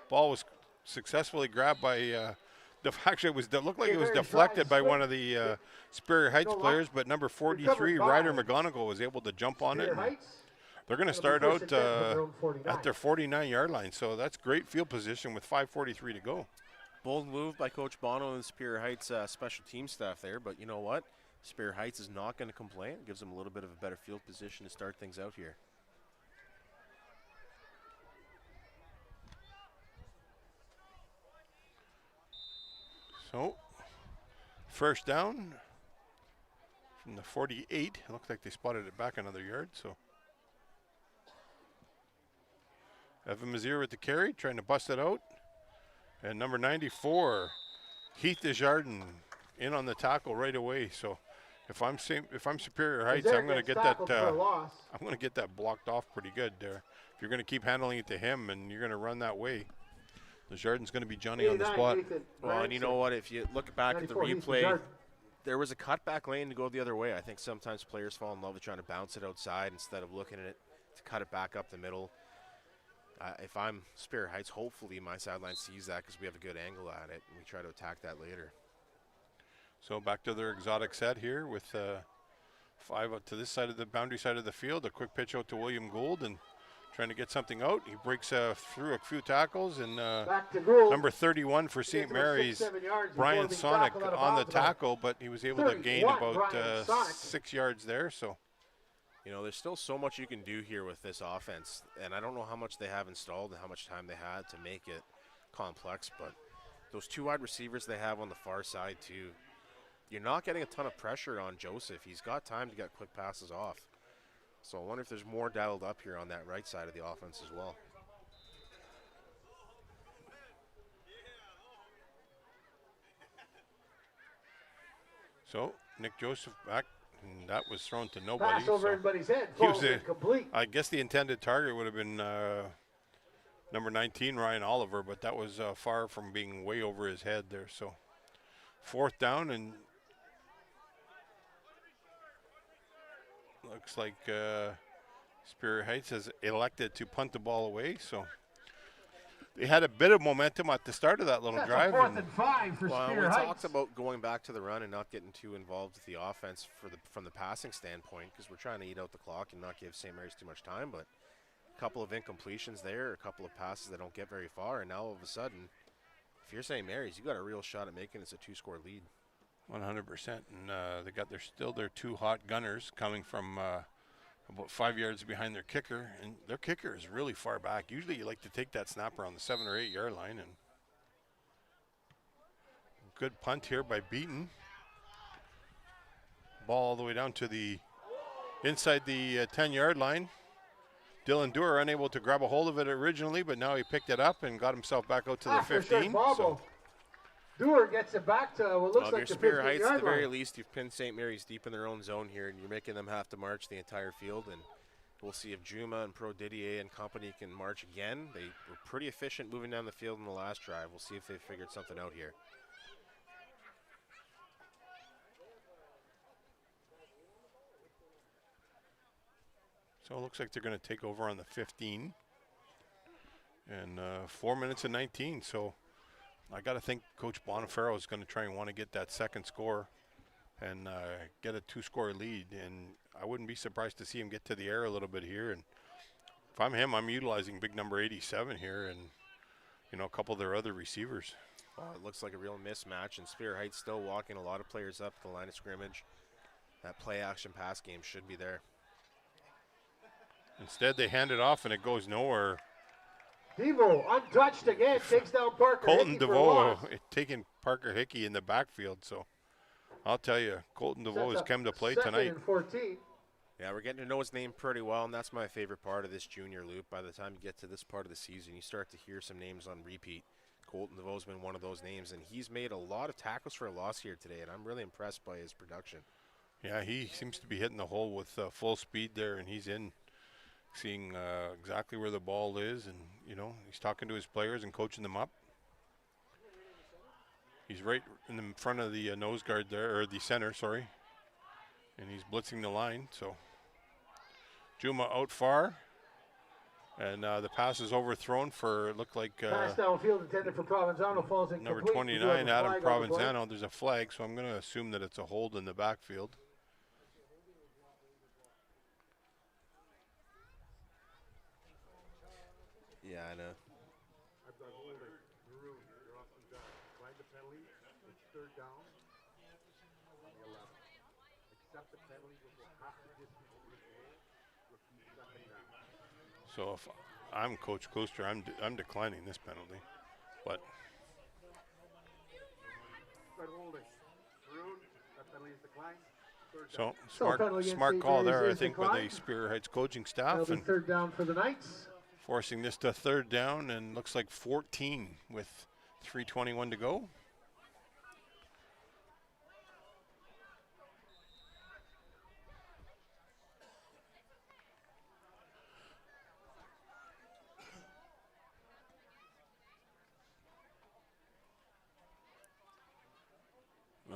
Ball was successfully grabbed by it looked like it was deflected by one of the Spirit Heights players, but number 43, Ryder McGonigal, was able to jump on it. They're going to start out at their 49-yard line, so that's great field position with 5:43 to go. Bold move by Coach Bono and Spirit Heights special team staff there, but you know what? Spirit Heights is not going to complain. It gives them a little bit of a better field position to start things out here. So, first down from the 48. It looks like they spotted it back another yard. So, Evan Mazier with the carry, trying to bust it out. And number 94, Heath Desjardins, in on the tackle right away. So, if I'm Superior Heights, I'm going to get that. I'm going to get that blocked off pretty good there. If you're going to keep handling it to him and you're going to run that way, Desjardins going to be Johnny on the spot. Well, and you know what? If you look back at the replay, there was a cutback lane to go the other way. I think sometimes players fall in love with trying to bounce it outside instead of looking at it to cut it back up the middle. If I'm Superior Heights, hopefully my sideline sees that because we have a good angle at it, and we try to attack that later. So back to their exotic set here with 5 out to this side of the boundary side of the field. A quick pitch out to William Gould and trying to get something out. He breaks through a few tackles, and number 31 for St. Mary's, Brian Sonic on the tackle, but he was able to gain about 6 yards there. So, you know, there's still so much you can do here with this offense, and I don't know how much they have installed and how much time they had to make it complex, but those 2 wide receivers they have on the far side too, you're not getting a ton of pressure on Joseph. He's got time to get quick passes off. So I wonder if there's more dialed up here on that right side of the offense as well. So Nick Joseph back, and that was thrown to nobody. Pass over everybody's head, falls incomplete. I guess the intended target would have been number 19, Ryan Oliver, but that was far from being way over his head there. So 4th down, and looks like Superior Heights has elected to punt the ball away. So they had a bit of momentum at the start of that little drive. 4th and 5 for well, Superior we Heights. talked about going back to the run and not getting too involved with the offense from the passing standpoint because we're trying to eat out the clock and not give St. Mary's too much time. But a couple of incompletions there, a couple of passes that don't get very far, and now all of a sudden, if you're St. Mary's, you got a real shot at making this a 2-score lead. 100%, and they got their 2 hot gunners coming from about 5 yards behind their kicker, and their kicker is really far back. Usually you like to take that snapper on the 7 or 8 yard line, and good punt here by Beaton. Ball all the way down to the inside the 10 yard line. Dylan Dewar unable to grab a hold of it originally, but now he picked it up and got himself back out to the 15. So Dewar gets it back to what looks like the 15 Superior Heights, yard at the very line. least, you've pinned St. Mary's deep in their own zone here, and you're making them have to march the entire field. And we'll see if Juma and Pro Didier and company can march again. They were pretty efficient moving down the field in the last drive. We'll see if they figured something out here. So it looks like they're going to take over on the 15. And 4 minutes and 19. So I got to think Coach Bonifero is going to try and want to get that second score and get a 2-score lead. And I wouldn't be surprised to see him get to the air a little bit here. And if I'm him, I'm utilizing big number 87 here and, you know, a couple of their other receivers. Well, it looks like a real mismatch, and Superior Heights still walking a lot of players up the line of scrimmage. That play-action pass game should be there. Instead, they hand it off, and it goes nowhere. Devo, untouched again, takes down Parker Colton Hickey for a loss. DeVoe taking Parker Hickey in the backfield. So I'll tell you, Colton DeVoe has come to play tonight. 2nd and 14. Yeah, we're getting to know his name pretty well, and that's my favorite part of this junior loop. By the time you get to this part of the season, you start to hear some names on repeat. Colton DeVoe's been one of those names, and he's made a lot of tackles for a loss here today, and I'm really impressed by his production. Yeah, he seems to be hitting the hole with full speed there, and he's in, seeing exactly where the ball is, and, you know, he's talking to his players and coaching them up. He's right in the front of the nose guard there, or the center, sorry, and he's blitzing the line. So Juma out far, and the pass is overthrown for, it looked like Pass downfield intended for Provenzano, falls incomplete. number 29, Adam Provenzano. There's a flag, so I'm going to assume that it's a hold in the backfield. Yeah, I know. I've got holding. Maroon, you're off the gun. Find the penalty. It's 3rd down. On the 11. Accept the penalty. We'll go half the distance over the goal. Repeat 2nd down. So if I'm Coach Klooster, I'm declining this penalty. But Start holding. Maroon, that penalty is declined. 3rd so down. smart call there, I is think, by the declined. Superior Heights coaching That'll staff, be and 3rd down for the Knights. forcing this to 3rd down, and looks like 14 with 3:21 to go.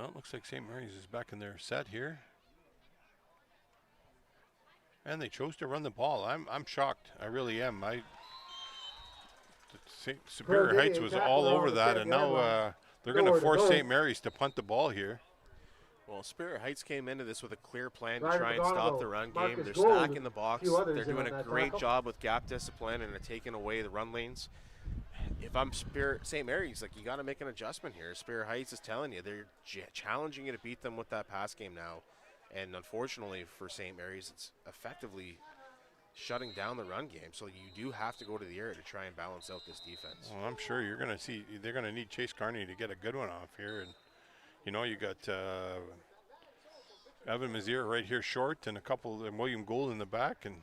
Well, it looks like St. Mary's is back in their set here. And they chose to run the ball. I'm shocked. I really am. Superior Heights was all over that, and now they're going to force St. Mary's to punt the ball here. Well, Superior Heights came into this with a clear plan to try and stop the run game. They're Gold stacking the box. They're doing a great job with gap discipline and are taking away the run lanes. If I'm St. Mary's, like, you got to make an adjustment here. Superior Heights is telling you they're challenging you to beat them with that pass game now. And unfortunately for St. Mary's, it's effectively shutting down the run game. So you do have to go to the air to try and balance out this defense. Well, I'm sure you're going to see they're going to need Chase Carney to get a good one off here. And, you know, you got Evan Mazier right here short and a couple, and William Gould in the back. And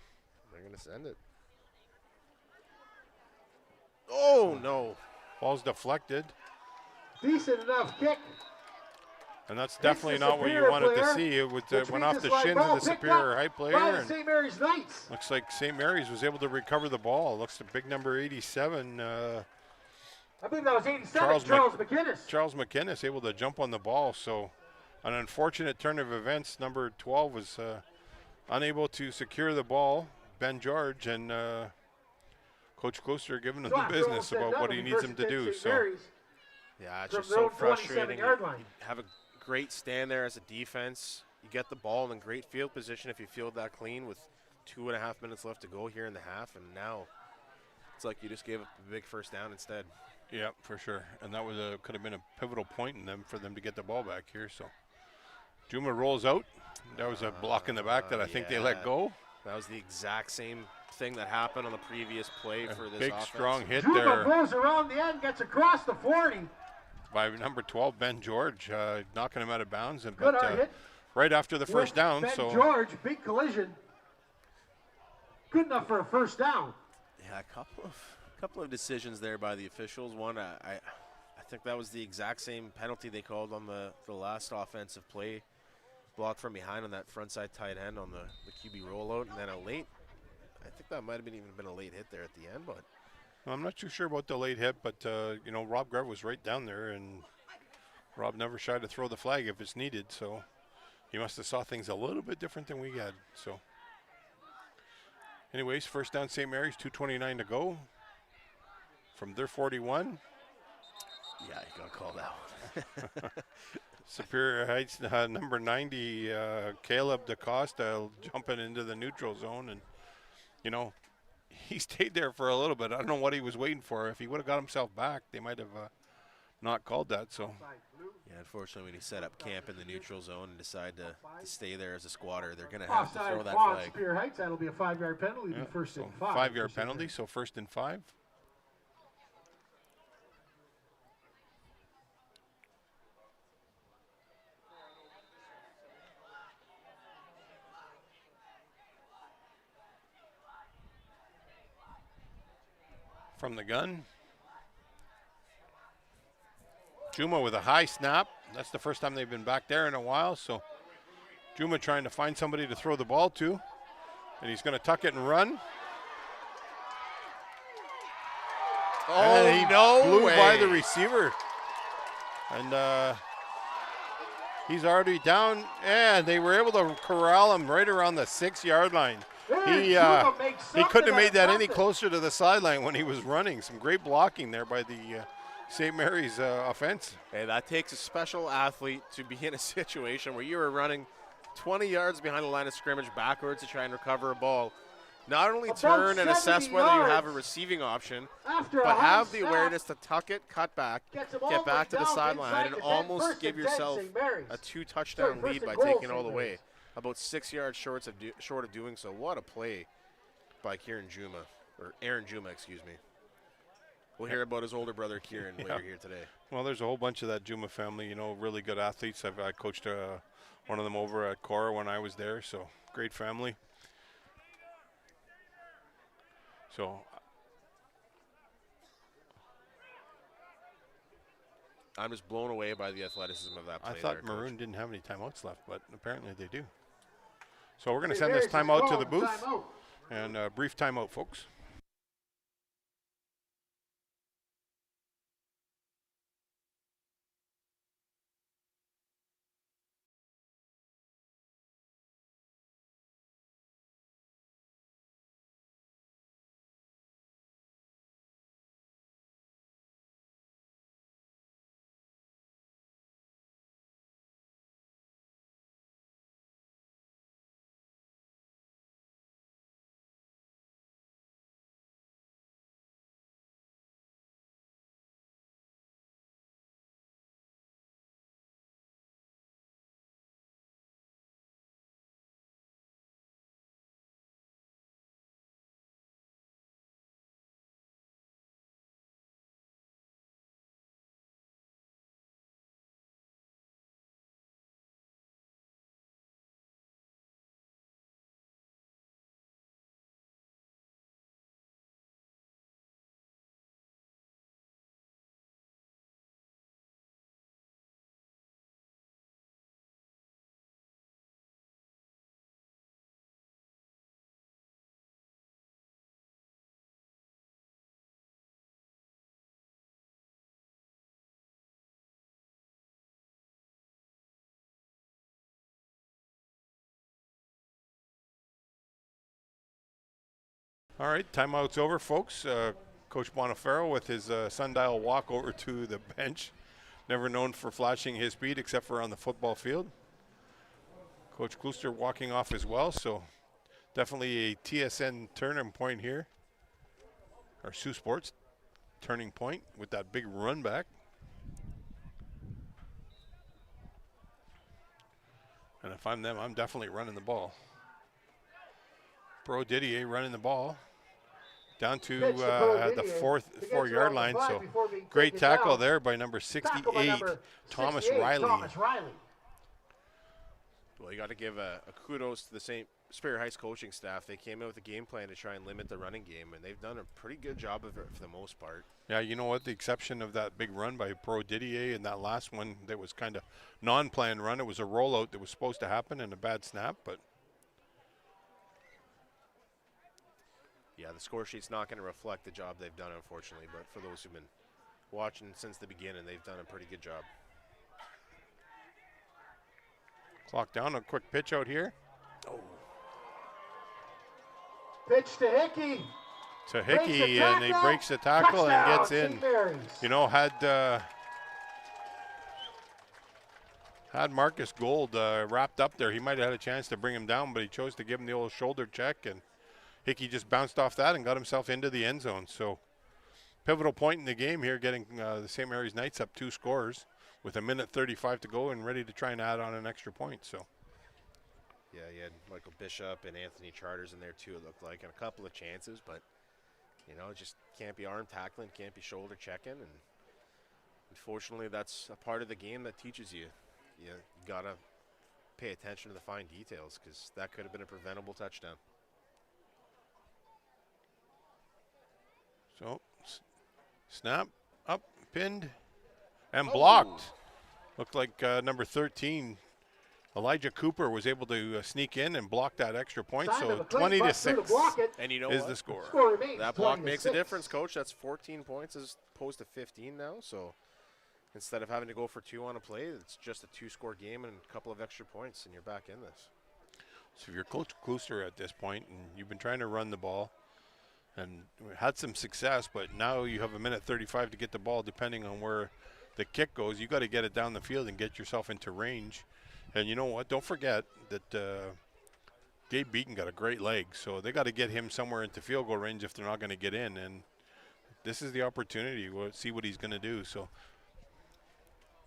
they're going to send it. Oh, no. Ball's deflected. Decent enough kick. And that's definitely not what you wanted to see. It went off the shins of the Superior High player. And St. Mary's Knights. Looks like St. Mary's was able to recover the ball. Looks like big number 87. I believe that was 87, Charles McInnes. Charles McInnes able to jump on the ball. So an unfortunate turn of events. Number 12 was unable to secure the ball. Ben George and Coach Kloster giving him the business about what he needs him to do. So yeah, it's just so frustrating. You have a great stand there as a defense. You get the ball in great field position if you field that clean with 2.5 minutes left to go here in the half, and now it's like you just gave up a big first down instead. Yeah, for sure. And that was could have been a pivotal point in them for them to get the ball back here. So Juma rolls out. That was a block in the back that I think they let go. That was the exact same thing that happened on the previous play for this big offense. Strong hit Juma there. goes around the end, gets across the 40. By number 12, Ben George, knocking him out of bounds. And Good hit. Right after the first down. Ben So George, big collision. Good enough for a first down. Yeah, a couple of decisions there by the officials. One, I think that was the exact same penalty they called on the last offensive play. Block from behind on that front side tight end on the QB rollout, and then a late. I think that might have even been a late hit there at the end, but I'm not too sure about the late hit, but you know, Rob Grev was right down there, and Rob never shied to throw the flag if it's needed. So he must have saw things a little bit different than we had. So, anyways, first down, St. Mary's, 2:29 to go from their 41. Yeah, you got to call that one. Superior Heights, number 90, Caleb DaCosta jumping into the neutral zone, and you know, he stayed there for a little bit. I don't know what he was waiting for. If he would have got himself back, they might have not called that. So, yeah, unfortunately, when he set up camp in the neutral zone and decide to stay there as a squatter, they're going to have to throw that flag. Superior Heights, that'll be a 5-yard penalty. yeah, First and 5. 5-yard penalty, so 1st and 5. From the gun. Juma with a high snap. That's the first time they've been back there in a while. So Juma trying to find somebody to throw the ball to. And he's going to tuck it and run. Oh, and he no blew way. by the receiver. And he's already down. And they were able to corral him right around the 6-yard line. He couldn't have made that any closer to the sideline when he was running. Some great blocking there by the St. Mary's offense. Hey, that takes a special athlete to be in a situation where you are running 20 yards behind the line of scrimmage backwards to try and recover a ball. Not only turn and assess whether you have a receiving option, but have the awareness to tuck it, cut back, get back to the sideline, and almost give yourself a 2-touchdown lead by taking it all the way. About 6 yards short of doing so. What a play by Aaron Juma, excuse me. We'll hear about his older brother Kieran later here today. Well, there's a whole bunch of that Juma family, you know, really good athletes. I coached one of them over at Cora when I was there, so great family. So I'm just blown away by the athleticism of that play. I thought there, Maroon didn't have any timeouts left, but apparently they do. So we're going to send this timeout to the booth. And a brief timeout, folks. All right, timeout's over, folks. Coach Bonifero with his sundial walk over to the bench. Never known for flashing his speed except for on the football field. Coach Klooster walking off as well, so definitely a TSN turning point here. Or SAULT turning point with that big run back. And if I'm them, I'm definitely running the ball. Pro Didier running the ball down to the 4-yard line. So great tackle there by number 68, Thomas Riley. Well, you got to give a kudos to the St. Superior Heights coaching staff. They came out with a game plan to try and limit the running game, and they've done a pretty good job of it for the most part. Yeah, you know what? The exception of that big run by Pro Didier and that last one that was kind of non-planned run. It was a rollout that was supposed to happen and a bad snap, but yeah, the score sheet's not going to reflect the job they've done, unfortunately. But for those who've been watching since the beginning, they've done a pretty good job. clock down. A quick pitch out here. Oh. Pitch to Hickey. To Hickey, and he breaks the tackle and gets in. You know, had Marcus Gold wrapped up there, he might have had a chance to bring him down, but he chose to give him the old shoulder check, and Hickey just bounced off that and got himself into the end zone. So pivotal point in the game here, getting the St. Mary's Knights up 2 scores with 1:35 to go and ready to try and add on an extra point. So yeah, you had Michael Bishop and Anthony Charters in there too, it looked like, and a couple of chances, but you know, just can't be arm tackling, can't be shoulder checking, and unfortunately that's a part of the game that teaches you. You gotta pay attention to the fine details, because that could have been a preventable touchdown. So snap, up, pinned, and blocked. Looked like number 13, Elijah Cooper, was able to sneak in and block that extra point. So 20-6 and you know is what? the score. That block makes a difference, Coach. That's 14 points as opposed to 15 now. So instead of having to go for 2 on a play, it's just a 2-score game and a couple of extra points, and you're back in this. So if you're Coach Klooster at this point, and you've been trying to run the ball and had some success, but now you have 1:35 to get the ball, depending on where the kick goes, you got to get it down the field and get yourself into range. And you know what? Don't forget that Gabe Beaton got a great leg, so they got to get him somewhere into field goal range if they're not going to get in. And this is the opportunity. We'll see what he's going to do. So,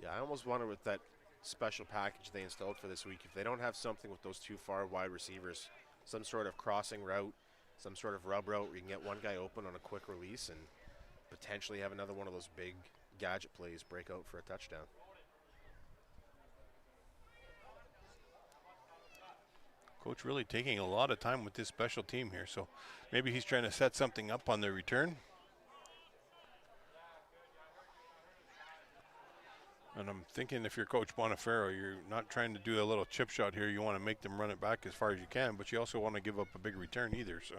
yeah, I almost wonder with that special package they installed for this week, if they don't have something with those 2 far wide receivers, some sort of crossing route, some sort of rub route where you can get one guy open on a quick release and potentially have another one of those big gadget plays break out for a touchdown. Coach really taking a lot of time with this special team here, so maybe he's trying to set something up on the return. And I'm thinking if you're Coach Bonifero, you're not trying to do a little chip shot here. You want to make them run it back as far as you can, but you also want to give up a big return either. So.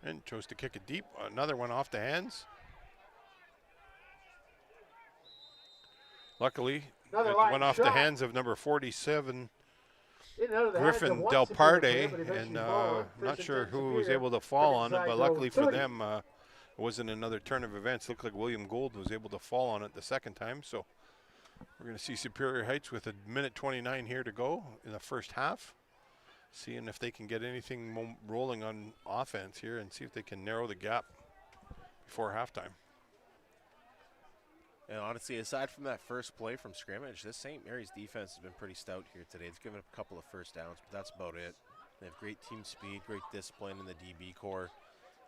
And chose to kick it deep. Another one off the hands. Luckily, it went off the hands of number 47, Griffin Del Parte, and not sure who was able to fall on it, but luckily for them, it wasn't another turn of events. Looked like William Gold was able to fall on it the second time. So we're going to see Superior Heights with 1:29 here to go in the first half. Seeing if they can get anything rolling on offense here and see if they can narrow the gap before halftime. And honestly, aside from that first play from scrimmage, this St. Mary's defense has been pretty stout here today. It's given up a couple of first downs, but that's about it. They have great team speed, great discipline in the DB core.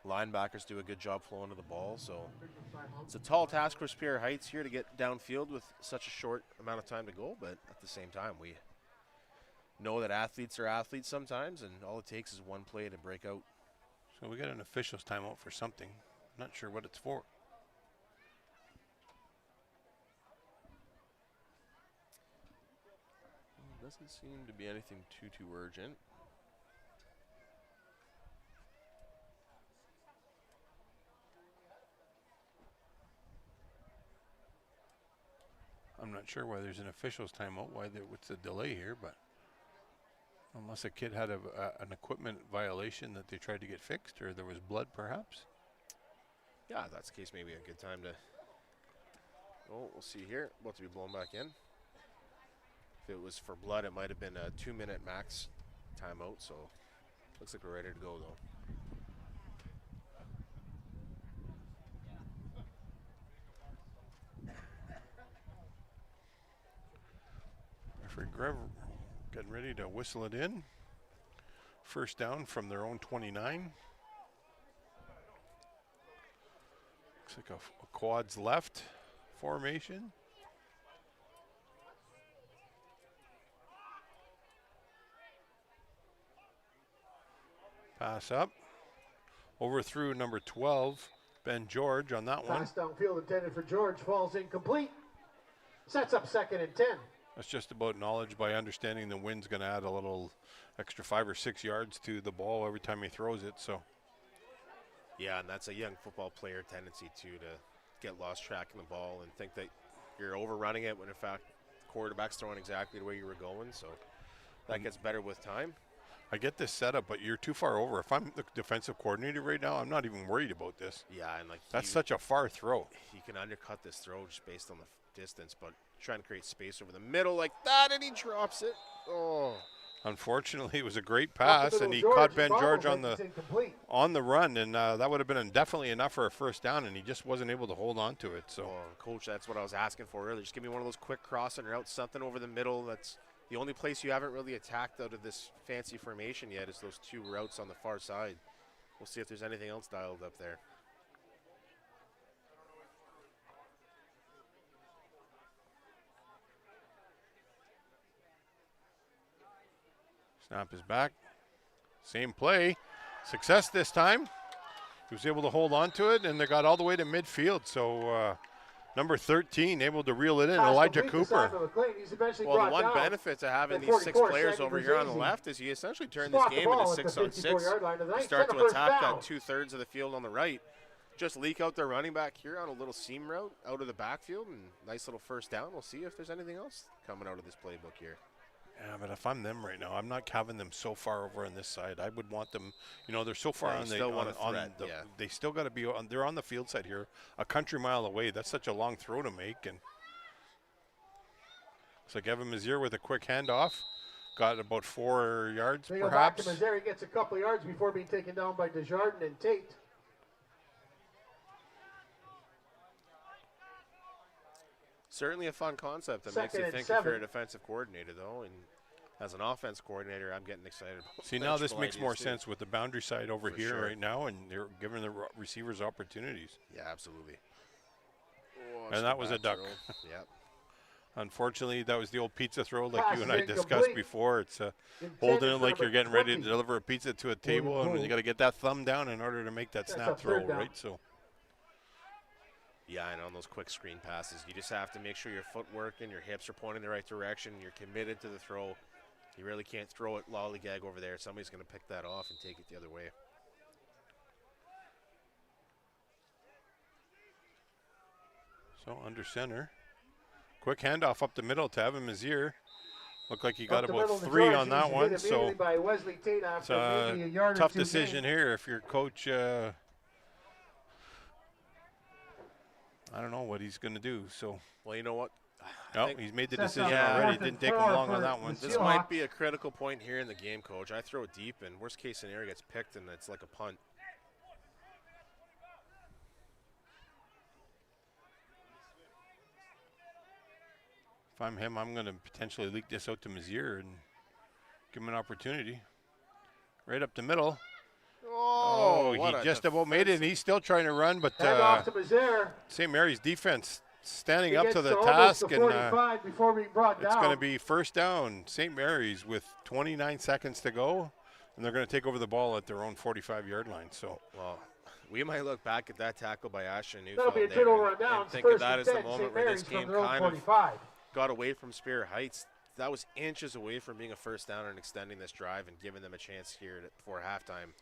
Linebackers do a good job flowing to the ball. So it's a tall task for Superior Heights here to get downfield with such a short amount of time to go, but at the same time, we know that athletes are athletes sometimes, and all it takes is one play to break out. So we got an official's timeout for something. Not sure what it's for. Doesn't seem to be anything too urgent. I'm not sure why there's an official's timeout, what's the delay here, but unless a kid had an equipment violation that they tried to get fixed, or there was blood perhaps. Yeah, if that's the case, maybe a good time to. Oh, we'll see here. About to be blown back in. If it was for blood, it might have been a 2-minute max timeout. So looks like we're ready to go though. Referee Grev getting ready to whistle it in. First down from their own 29. Looks like a quads left formation. Pass up. Overthrew number 12, Ben George on that one. Pass downfield intended for George, falls incomplete. Sets up 2nd and 10. That's just about knowledge by understanding the wind's going to add a little extra 5 or 6 yards to the ball every time he throws it. So, yeah, and that's a young football player tendency too, to get lost track in the ball and think that you're overrunning it when in fact the quarterback's throwing exactly the way you were going. So that gets better with time. I get this setup, but you're too far over. If I'm the defensive coordinator right now, I'm not even worried about this. Yeah, and like that's such a far throw. He can undercut this throw just based on the distance, but trying to create space over the middle like that, and he drops it. Oh. Unfortunately, it was a great pass, and he caught Ben George on the run, and that would have been definitely enough for a first down, and he just wasn't able to hold on to it. So, Coach, that's what I was asking for earlier. Just give me one of those quick crossing routes, something over the middle. That's the only place you haven't really attacked out of this fancy formation yet is those 2 routes on the far side. We'll see if there's anything else dialed up there. Snap is back. Same play. Success this time. He was able to hold on to it, and they got all the way to midfield. So number 13 able to reel it in, Elijah Cooper. Well, the one benefit to having these 6 players over here on the left is you essentially turn this game into 6-on-6. You start to attack that 2/3 of the field on the right. Just leak out their running back here on a little seam route out of the backfield, and nice little first down. We'll see if there's anything else coming out of this playbook here. Yeah, but if I'm them right now, I'm not having them so far over on this side. I would want them, they're so far on they still got to be on. They're on the field side here, a country mile away. That's such a long throw to make, and looks like Evan Mazier with a quick handoff, got about 4 yards they perhaps. Go back to Mazier. He gets a couple yards before being taken down by Desjardins and Tate. Certainly a fun concept that makes you think if you're a defensive coordinator, though. And as an offense coordinator, I'm getting excited about See, now this makes more sense with the boundary side over here right now, and they're giving the receivers opportunities. Yeah, absolutely. Oh, and that was a duck. Yep. Unfortunately, that was the old pizza throw like you and I discussed before. It's holding it like you're getting ready to deliver a pizza to a table, and you got to get that thumb down in order to make that snap throw, right? So. Yeah, and on those quick screen passes, you just have to make sure your footwork and your hips are pointing the right direction. You're committed to the throw. You really can't throw it lollygag over there. Somebody's going to pick that off and take it the other way. So under center. Quick handoff up the middle to Evan Mazier. Looked like he got about 3 on that one. So it's a tough decision here if your coach I don't know what he's going to do. So, well, you know what? He's made the decision already. It didn't take him long on that one. This might be a critical point here in the game, Coach. I throw it deep, and worst case scenario gets picked, and it's like a punt. If I'm him, I'm going to potentially leak this out to Mazier and give him an opportunity. Right up the middle. Oh, he just about made it, and he's still trying to run, but St. Mary's defense standing up to the task, and it's going to be first down. St. Mary's with 29 seconds to go, and they're going to take over the ball at their own 45-yard line. So, well, we might look back at that tackle by Ashton That'll be a turnover and think of that as the moment where this game kind of got away from Spear Heights. That was inches away from being a first down and extending this drive and giving them a chance here before halftime.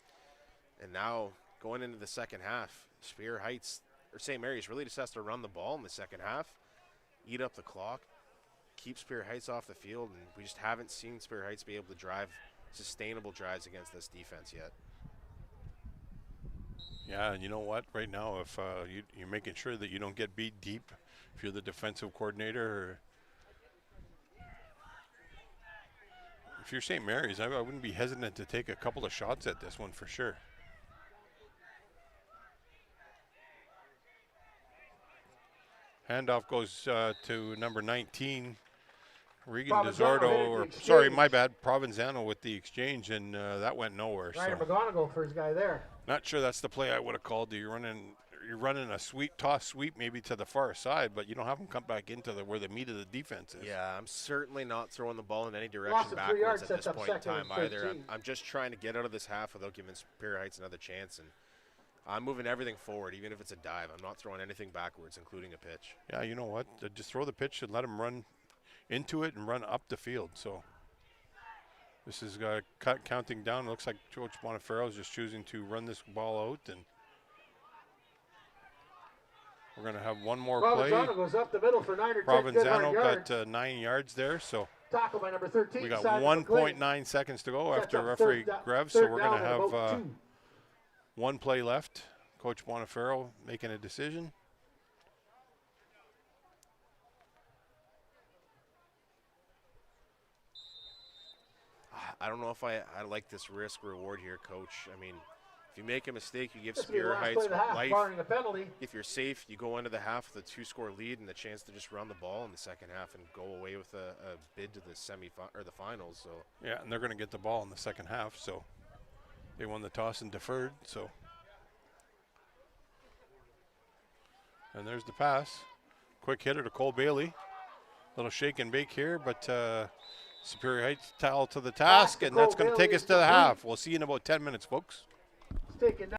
And now, going into the second half, Spear Heights, or St. Mary's really just has to run the ball in the second half, eat up the clock, keep Superior Heights off the field, and we just haven't seen Superior Heights be able to drive sustainable drives against this defense yet. Yeah, and you know what? Right now, if you're making sure that you don't get beat deep, if you're the defensive coordinator, or if you're St. Mary's, I wouldn't be hesitant to take a couple of shots at this one for sure. Handoff goes to number 19, Regan DeZordo, or sorry, my bad, Provenzano with the exchange, and that went nowhere. Ryan So McGonigal, first guy there. not sure that's the play I would have called. You're running a toss sweep maybe to the far side, but you don't have them come back into where the meat of the defense is. Yeah, I'm certainly not throwing the ball in any direction backwards at this point in time either. I'm just trying to get out of this half without giving Superior Heights another chance, and I'm moving everything forward, even if it's a dive. I'm not throwing anything backwards, including a pitch. Yeah, you know what? Just throw the pitch and let them run into it and run up the field. So this is counting down. It looks like Coach Bonifacio is just choosing to run this ball out, and we're going to have one more play. Provenzano goes up the middle for 9 or 10 Provenzano yards. got 9 yards there, so Tackle by number 13. we got Simon 1.9 seconds to go Sets after up referee third grabs, so we're down going to and have about 2. one play left. Coach Bonifacio making a decision. I don't know if I like this risk reward here, Coach. I mean, if you make a mistake, you give This will be the Superior last Heights play of the half, life. barring a penalty. If you're safe, you go into the half with a 2-score lead and the chance to just run the ball in the second half and go away with a bid to the the finals. So Yeah, and they're going to get the ball in the second half, so they won the toss and deferred. So, and there's the pass. Quick hitter to Cole Bailey. Little shake and bake here, but Superior Heights towel to the task, and that's going to take us to the half. We'll see you in about 10 minutes, folks. It's taken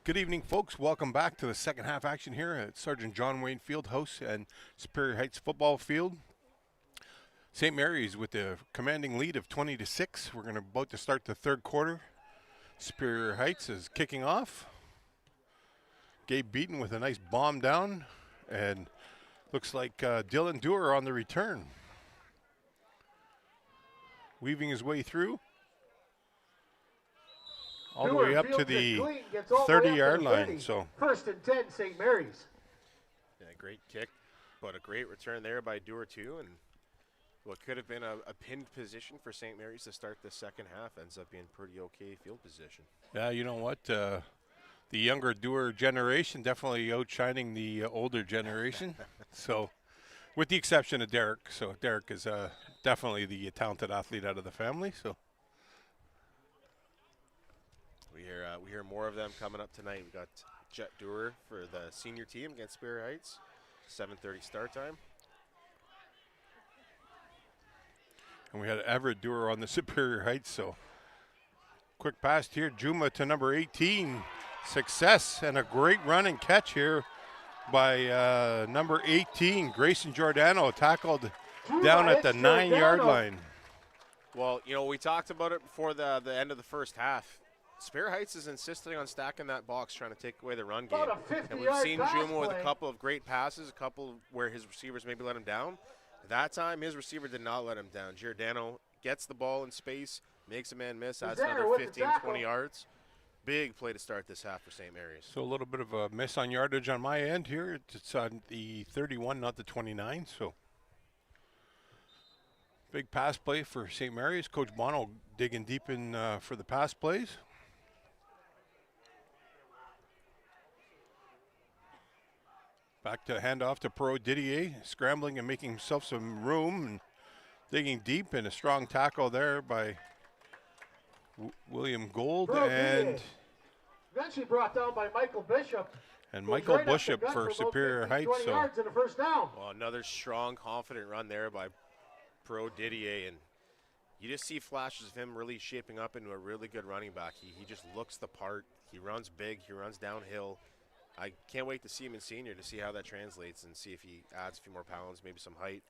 Good evening, folks. Welcome back to the second half action here at Sergeant John Wayne Fieldhouse and Superior Heights football field. St. Mary's with a commanding lead of 20-6. We're about to start the third quarter. Superior Heights is kicking off. Gabe Beaton with a nice bomb down, and looks like Dylan Dewar on the return. Weaving his way through. All the way up to the 30-yard line. So 1st and 10, St. Mary's. Yeah, great kick, but a great return there by Dewar too, and what could have been a pinned position for St. Mary's to start the second half ends up being pretty okay field position. yeah, you know what? The younger Dewar generation definitely outshining the older generation. So, with the exception of Derek. So Derek is definitely the talented athlete out of the family. So. We hear more of them coming up tonight. We got Jet Dewar for the senior team against Superior Heights. 7:30 start time. And we had Everett Dewar on the Superior Heights. So quick pass here, Juma to number 18. Success and a great run and catch here by number 18, Grayson Giordano, tackled down at the 9-yard line. Well, you know, we talked about it before the end of the first half. Superior Heights is insisting on stacking that box, trying to take away the run game. And we've seen Juma with a couple of great passes, a couple where his receivers maybe let him down. That time, his receiver did not let him down. Giordano gets the ball in space, makes a man miss, adds another 15, 20 yards. Big play to start this half for St. Mary's. So a little bit of a miss on yardage on my end here. It's on the 31, not the 29. So big pass play for St. Mary's. Coach Bono digging deep in for the pass plays. Back to handoff to Perot Didier, scrambling and making himself some room and digging deep, and a strong tackle there by William Gold and eventually brought down by Michael Bishop. And Michael Bishop for Superior Heights. So yards and a first down. Well, another strong, confident run there by Perot Didier, and you just see flashes of him really shaping up into a really good running back. He just looks the part. He runs big. He runs downhill. I can't wait to see him in senior to see how that translates and see if he adds a few more pounds, maybe some height.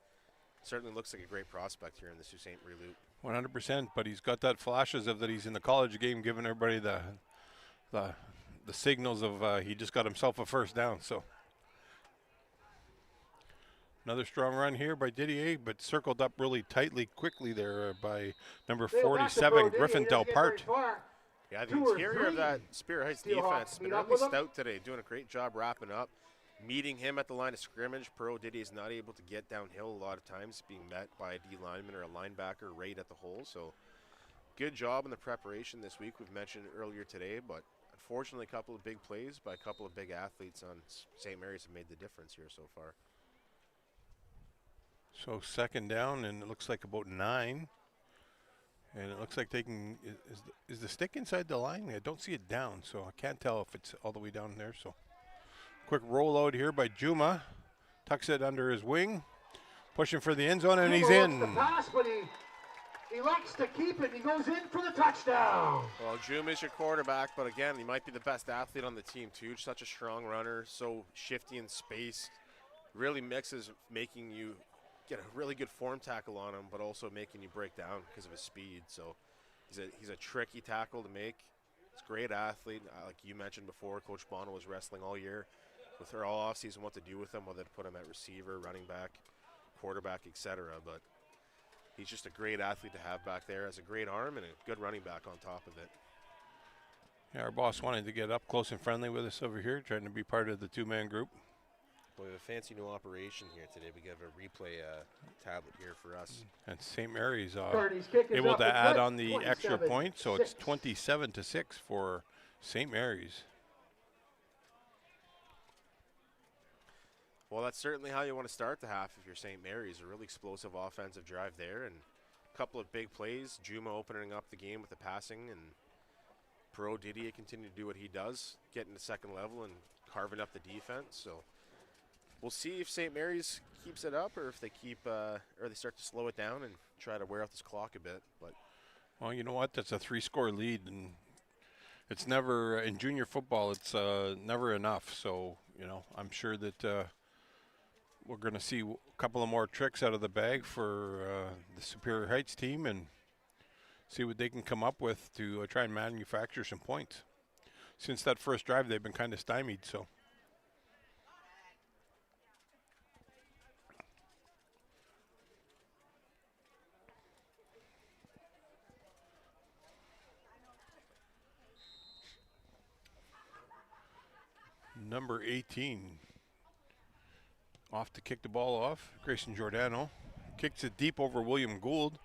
Certainly looks like a great prospect here in the Sault Ste. Marie Loop. 100%, but he's got that flashes of that he's in the college game, giving everybody the signals of he just got himself a first down. So another strong run here by Didier, but circled up really tightly, quickly there by number 47, Griffin Delpart. Yeah, the interior of that Superior Heights defense has been really stout today, doing a great job wrapping up. Meeting him at the line of scrimmage, Perot Didier is not able to get downhill a lot of times, being met by a D lineman or a linebacker right at the hole. So good job in the preparation this week. We've mentioned it earlier today, but unfortunately a couple of big plays by a couple of big athletes on St. Mary's have made the difference here so far. So second down, and it looks like about 9. And it looks like they can, is the stick inside the line? I don't see it down, so I can't tell if it's all the way down there. So quick rollout here by Juma. Tucks it under his wing. Pushing for the end zone, and he's in. The pass, but he likes to keep it. He goes in for the touchdown. Well, Juma is your quarterback, but again, he might be the best athlete on the team too. Such a strong runner, so shifty in space. Really mixes making you get a really good form tackle on him, but also making you break down because of his speed. So he's a tricky tackle to make. He's a great athlete. Like you mentioned before, Coach Bono was wrestling all year with her all offseason what to do with him, whether to put him at receiver, running back, quarterback, etc. But he's just a great athlete to have back there. Has a great arm and a good running back on top of it. Yeah, our boss wanted to get up close and friendly with us over here, trying to be part of the two-man group. We have a fancy new operation here today. We have a replay tablet here for us. And St. Mary's able to add on the extra point, so it's 27-6 for St. Mary's. Well, that's certainly how you want to start the half if you're St. Mary's. A really explosive offensive drive there and a couple of big plays. Juma opening up the game with the passing, and Perot Didier continue to do what he does, getting to second level and carving up the defense. So we'll see if St. Mary's keeps it up or if they or they start to slow it down and try to wear out this clock a bit. But well, you know what? That's a 3-score lead, and it's never in junior football. It's never enough. So I'm sure that we're going to see a couple of more tricks out of the bag for the Superior Heights team and see what they can come up with to try and manufacture some points. Since that first drive, they've been kind of stymied. So. Number 18 off to kick the ball off. Grayson Giordano kicks it deep over William Gould.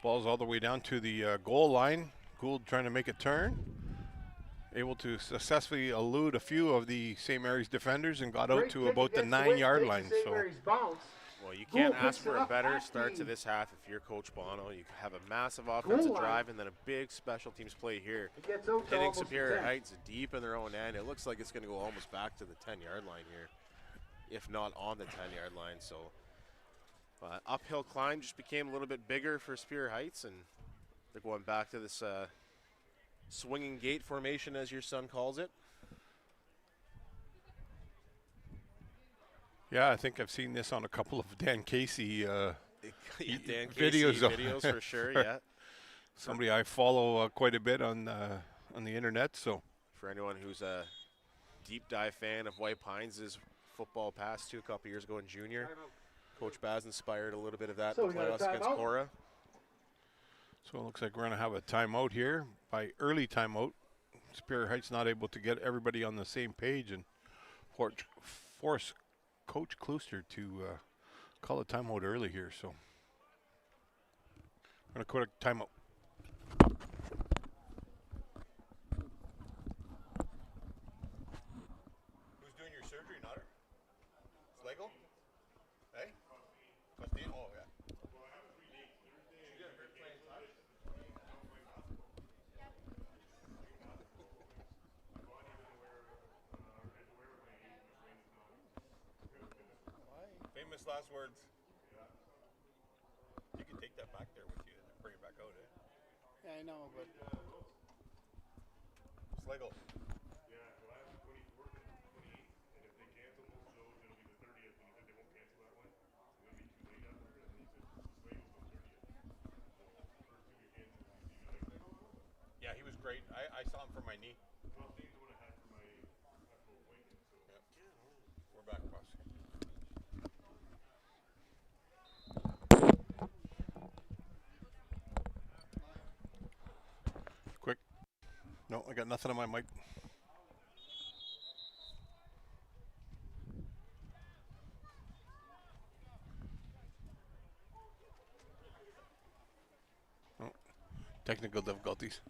Ball's all the way down to the goal line. Gould trying to make a turn. Able to successfully elude a few of the St. Mary's defenders and got out to about the 9-yard line. So. Well, you can't ask for a better start to this half if you're Coach Bono. You have a massive offensive drive and then a big special teams play here. Hitting Superior Heights deep in their own end. It looks like it's going to go almost back to the 10-yard line here, if not on the 10-yard line. So uphill climb just became a little bit bigger for Superior Heights, and they're going back to this swinging gate formation, as your son calls it. Yeah, I think I've seen this on a couple of Dan Casey Dan videos. Videos for sure, yeah. Somebody I follow quite a bit on the internet. So for anyone who's a deep dive fan of White Pines' football past a couple years ago in junior, Coach Baz inspired a little bit of that in the playoffs against Cora. So it looks like we're going to have a timeout here. By early timeout, Superior Heights not able to get everybody on the same page and force Coach Klooster to call a timeout early here. So we're going to quit a timeout. Who's doing your surgery, Nutter? Slagle? Hey? Costine? Oh, yeah. Famous last words. You can take that back there with you and bring it back out, eh? Yeah, I know, but Slagle. Yeah, well, I have the 24th and 28th, and if they cancel both shows, it'll be the 30th, and he said they won't cancel that one. It's going to be too late after, and he said Slagle's on 30th. So, first two weekends, did you like Slagle? Yeah, he was great. I saw him for my knee. Well, Dane's the one I had for my actual appointment, so. Yep. We're back, boss. Quick. No, I got nothing on my mic. Oh, technical difficulties.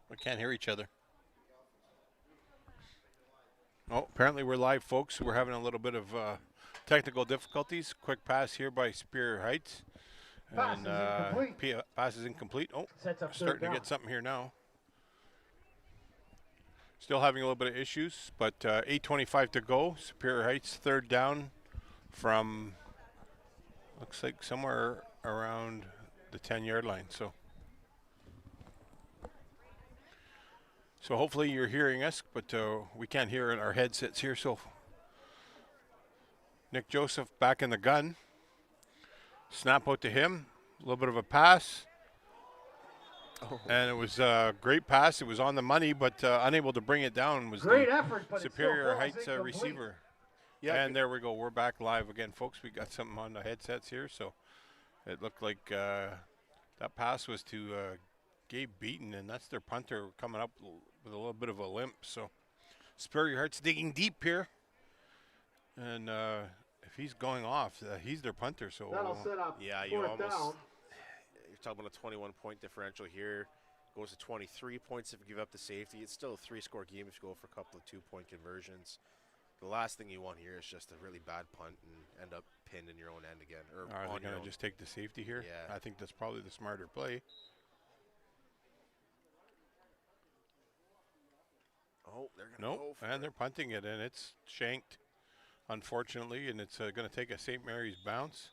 We can't hear each other. Oh, apparently we're live, folks. We're having a little bit of technical difficulties. Quick pass here by Superior Heights. Pass is incomplete. Pass is incomplete. Oh, Sets up starting to get something here now. Still having a little bit of issues, but 8:25 to go. Superior Heights third down from, looks like somewhere around the 10-yard line. So hopefully you're hearing us, but we can't hear in our headsets here. So Nick Joseph back in the gun. Snap out to him. A little bit of a pass. Oh. And it was a great pass. It was on the money, but unable to bring it down was great the effort, but Superior Heights incomplete. receiver. Yeah, and there we go. We're back live again, folks. We got something on the headsets here. So it looked like that pass was to Gabe Beaton, and that's their punter coming up with a little bit of a limp. So Superior Heights digging deep here. And if he's going off, he's their punter. So that'll set up. Yeah, you almost down. You're talking about a 21-point differential here. Goes to 23 points if you give up the safety. It's still a 3-score game if you go for a couple of 2-point conversions. The last thing you want here is just a really bad punt and end up pinned in your own end again. Or are they going to just take the safety here? Yeah. I think that's probably the smarter play. Oh, they're going to go for and they're punting it, and it's shanked. unfortunately, and it's going to take a St. Mary's bounce.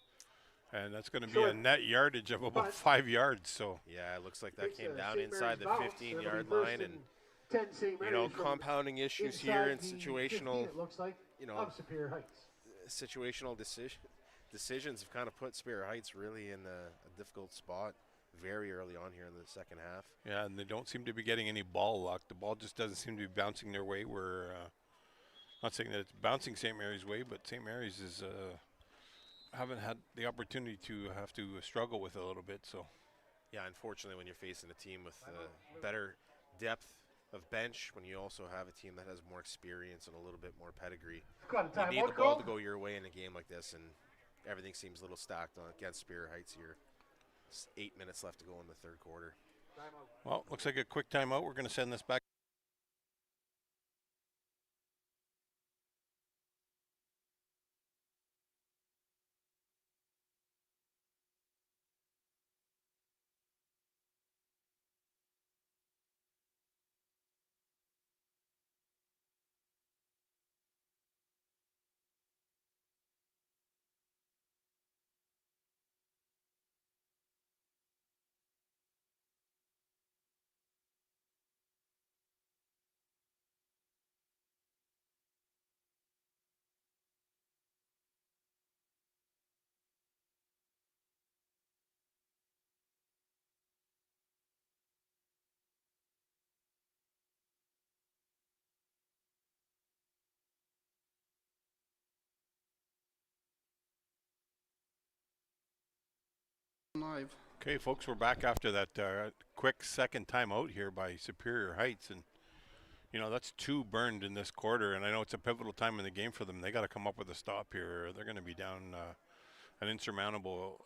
And that's going to be a net yardage of about 5 yards. So yeah, it looks like that came down inside the 15-yard line, and compounding issues here and situational, situational decisions have kind of put Superior Heights really in a difficult spot very early on here in the second half. Yeah, and they don't seem to be getting any ball luck. The ball just doesn't seem to be bouncing their way. We're not saying that it's bouncing St. Mary's way, but St. Mary's is haven't had the opportunity to have to struggle with it a little bit. So, yeah, unfortunately, when you're facing a team with better depth of bench, when you also have a team that has more experience and a little bit more pedigree, you need the ball to go your way in a game like this, and everything seems a little stacked against Superior Heights here. 8 minutes left to go in the third quarter. Well, looks like a quick timeout. We're going to send this back. Live. Okay, folks, we're back after that quick second timeout here by Superior Heights, and that's 2 burned in this quarter, and I know it's a pivotal time in the game for them. They got to come up with a stop here. They're going to be down an insurmountable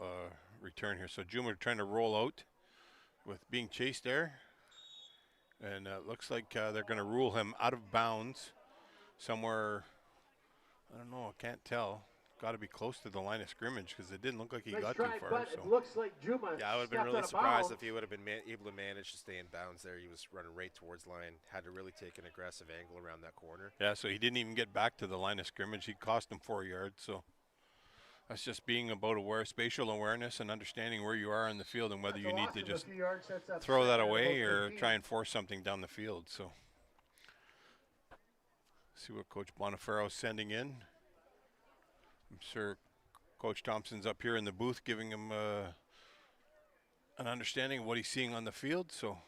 return here. So Juma trying to roll out with being chased there, and it looks like they're going to rule him out of bounds somewhere. I don't know. I can't tell. Got to be close to the line of scrimmage because it didn't look like he got too far. But it looks like Juma. Yeah, I would have been really surprised if he would have been able to manage to stay in bounds there. He was running right towards line, had to really take an aggressive angle around that corner. Yeah, so he didn't even get back to the line of scrimmage. He cost him 4 yards. So that's just being about spatial awareness and understanding where you are in the field and whether you need to just throw that away or try and force something down the field. So see what Coach Bonifaro's sending in. I'm sure Coach Thompson's up here in the booth giving him an understanding of what he's seeing on the field. So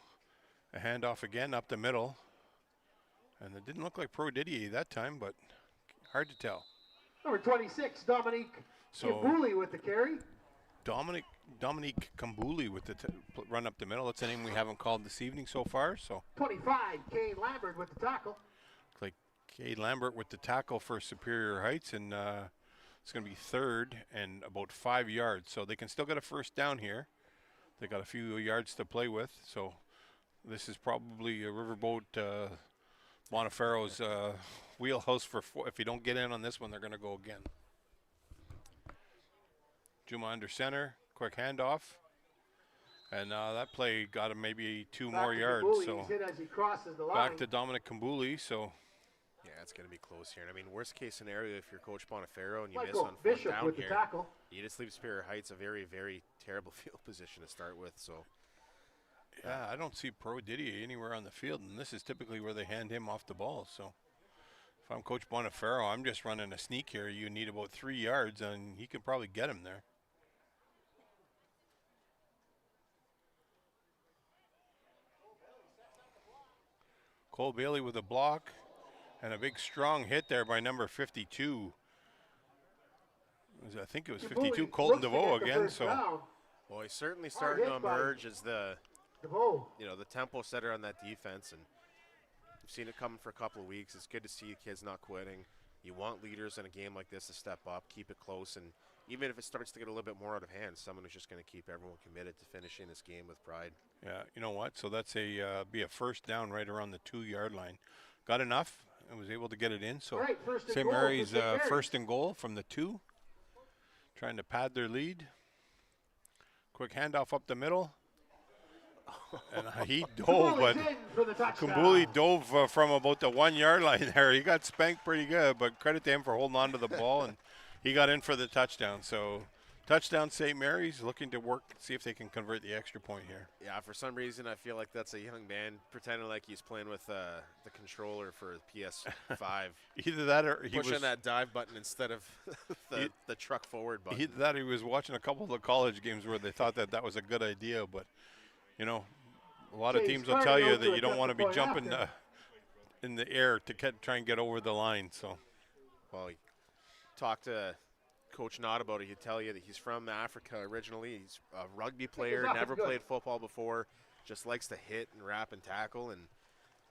a handoff again up the middle. And it didn't look like Pro Didier that time, but hard to tell. Number 26, Dominique Kambuli with the carry. Dominique Kambuli with the run up the middle. That's a name we haven't called this evening so far. So 25, Kane Lambert with the tackle. Looks like Kane Lambert with the tackle for Superior Heights, and it's going to be third and about 5 yards. So they can still get a first down here. They got a few yards to play with. So this is probably a Riverboat Bonifaro's wheelhouse for 4. If you don't get in on this one, they're going to go again. Juma under center, quick handoff. And that play got him maybe 2 more yards. So back to Dominic Kambuli. So yeah, it's going to be close here. And I mean, worst case scenario, if you're Coach Bonifaro and you miss on 4th down here, you just leave Superior Heights a very, very terrible field position to start with. So yeah, I don't see Pro Didier anywhere on the field, and this is typically where they hand him off the ball. So if I'm Coach Bonifaro, I'm just running a sneak here. You need about 3 yards, and he can probably get him there. Cole Bailey with a block and a big strong hit there by number 52. I think it was 52, Colton DeVoe again. So, well, he's certainly starting to emerge as the tempo setter on that defense, and we've seen it coming for a couple of weeks. It's good to see kids not quitting. You want leaders in a game like this to step up, keep it close, and even if it starts to get a little bit more out of hand, someone who's just going to keep everyone committed to finishing this game with pride. Yeah, you know what? So that's be a first down right around the 2-yard line. Got enough and was able to get it in. So St. Mary's first and goal from the 2. Trying to pad their lead. Quick handoff up the middle. And he dove, but Kumbuli dove from about the 1 yard line there. He got spanked pretty good, but credit to him for holding on to the ball, and he got in for the touchdown. So touchdown St. Mary's, looking to work, see if they can convert the extra point here. Yeah, for some reason I feel like that's a young man pretending like he's playing with the controller for PS5. Either that or he pushing was that dive button instead of the truck forward button. Either that or he was watching a couple of the college games where they thought that was a good idea, but you know, a lot of teams will tell you that you don't want to be jumping in the air to try and get over the line. So, well, talk to Coach Knott about it. He'd tell you that he's from Africa originally. He's a rugby player, never played football before, just likes to hit and wrap and tackle, and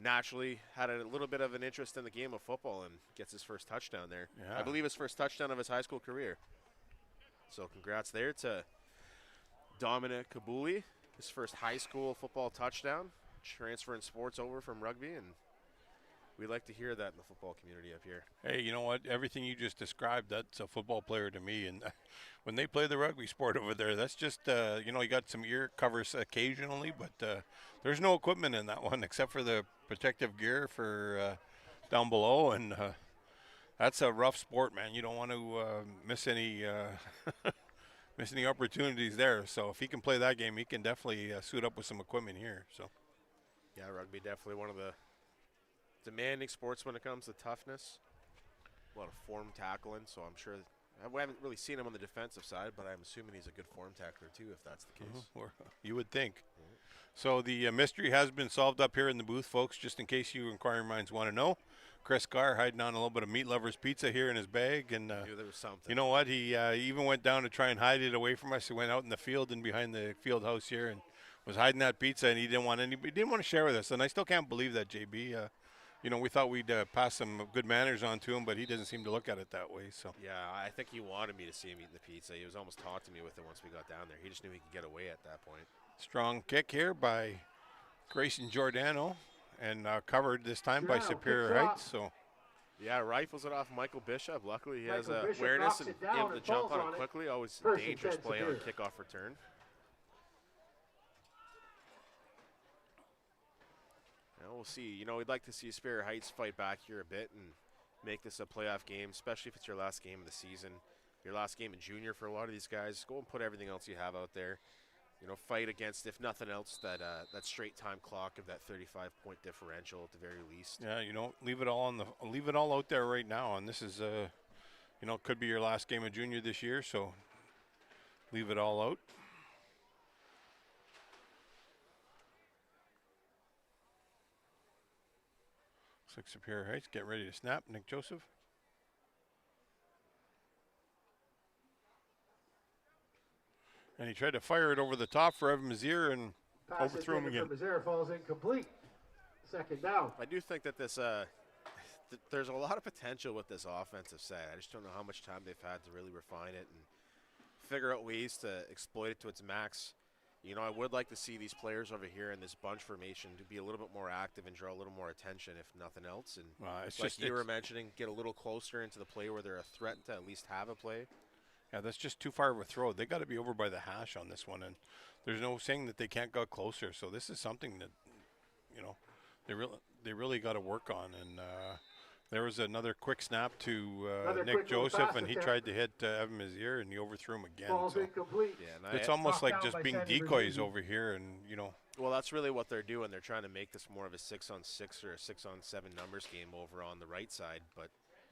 naturally had a little bit of an interest in the game of football and gets his first touchdown there. Yeah. I believe his first touchdown of his high school career. So congrats there to Dominic Kabuli, his first high school football touchdown, transferring sports over from rugby, and we like to hear that in the football community up here. Hey, you know what? Everything you just described, that's a football player to me. And when they play the rugby sport over there, that's just, you know, you got some ear covers occasionally, but there's no equipment in that one except for the protective gear for down below. And that's a rough sport, man. You don't want to miss any miss any opportunities there. So if he can play that game, he can definitely suit up with some equipment here. So, yeah, rugby definitely one of the demanding sports when it comes to toughness. A lot of form tackling, so I'm sure we haven't really seen him on the defensive side, but I'm assuming he's a good form tackler too, if that's the case. Or you would think. So the mystery has been solved up here in the booth, folks, just in case you inquiring minds want to know. Chris Carr hiding on a little bit of Meat Lover's pizza here in his bag, and I knew there was something. you know what? He even went down to try and hide it away from us. He went out in the field and behind the field house here and was hiding that pizza, and he didn't want to share with us. And I still can't believe that, JB. You know, we thought we'd pass some good manners on to him, but he doesn't seem to look at it that way. So Yeah, I think he wanted me to see him eating the pizza. He was almost taunting me with it once we got down there. He just knew he could get away at that point. strong kick here by Grayson Giordano, and covered this time by Superior Heights. So. Yeah, rifles it off Michael Bishop. Luckily, he has Bishop awareness and knocks it down able to and jump falls on on it it. quickly. Always First and dangerous 10 play on Superior. kickoff return. Now we'll see. You know, we'd like to see Superior Heights fight back here a bit and make this a playoff game, especially if it's your last game of the season, your last game in junior for a lot of these guys. Go and put everything else you have out there. You know, fight against, if nothing else, that straight time clock of that 35-point differential at the very least. Yeah, you know, leave it all out there right now, and this is you know, could be your last game of junior this year, so leave it all out. Looks like Superior Heights get ready to snap. Nick Joseph. And he tried to fire it over the top for Evan Mazier and overthrew him again. Mazier falls incomplete. Second down. I do think that this there's a lot of potential with this offensive side. I just don't know how much time they've had to really refine it and figure out ways to exploit it to its max. You know, I would like to see these players over here in this bunch formation to be a little bit more active and draw a little more attention, if nothing else. And It's like just you were mentioning, get a little closer into the play where they're a threat to at least have a play. Yeah, that's just too far of a throw. They got to be over by the hash on this one, and there's no saying that they can't go closer. So this is something that, you know, they really got to work on. And there was another quick snap to Nick Joseph, and he tried to hit Evan Mazier, and he overthrew him again. Falls So incomplete. Yeah, and it's almost like Knocked just down by being Sandy decoys Virginia. over here, and you know. well, that's really what they're doing. They're trying to make this more of a 6-on-6 or a 6-on-7 numbers game over on the right side, but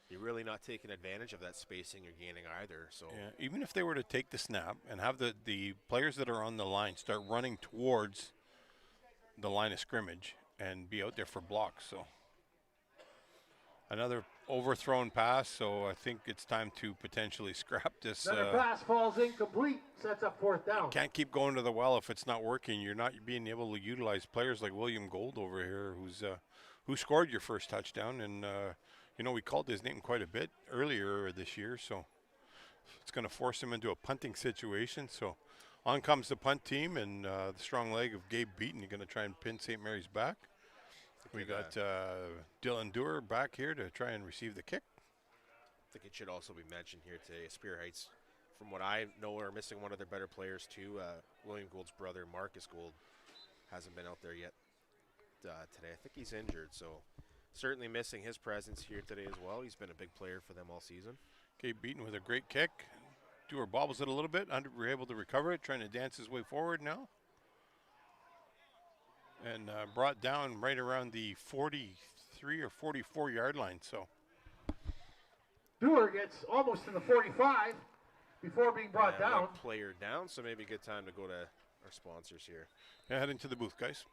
you're really not taking advantage of that spacing you're gaining either. So Yeah, even if they were to take the snap and have the players that are on the line start running towards the line of scrimmage and be out there for blocks. So another overthrown pass, so I think it's time to potentially scrap this. Another pass falls incomplete. Sets up fourth down. Can't keep going to the well if it's not working. You're not being able to utilize players like William Gold over here, who scored your first touchdown, and you know, we called his name quite a bit earlier this year, so it's going to force him into a punting situation. So on comes the punt team, and the strong leg of Gabe Beaton. You're going to try and pin St. Mary's back. We got Dylan Dewar back here to try and receive the kick. I think it should also be mentioned here today, Superior Heights, from what I know, are missing one of their better players too, William Gould's brother, Marcus Gould. hasn't been out there yet today. I think he's injured, so certainly missing his presence here today as well. He's been a big player for them all season. Gabe Beaton with a great kick. Dewar bobbles it a little bit. We're able to recover it, trying to dance his way forward now. And brought down right around the 43 or 44 yard line. So Dewar gets almost to the 45 before being brought down. One player down, so maybe a good time to go to our sponsors here. yeah, heading to the booth, guys.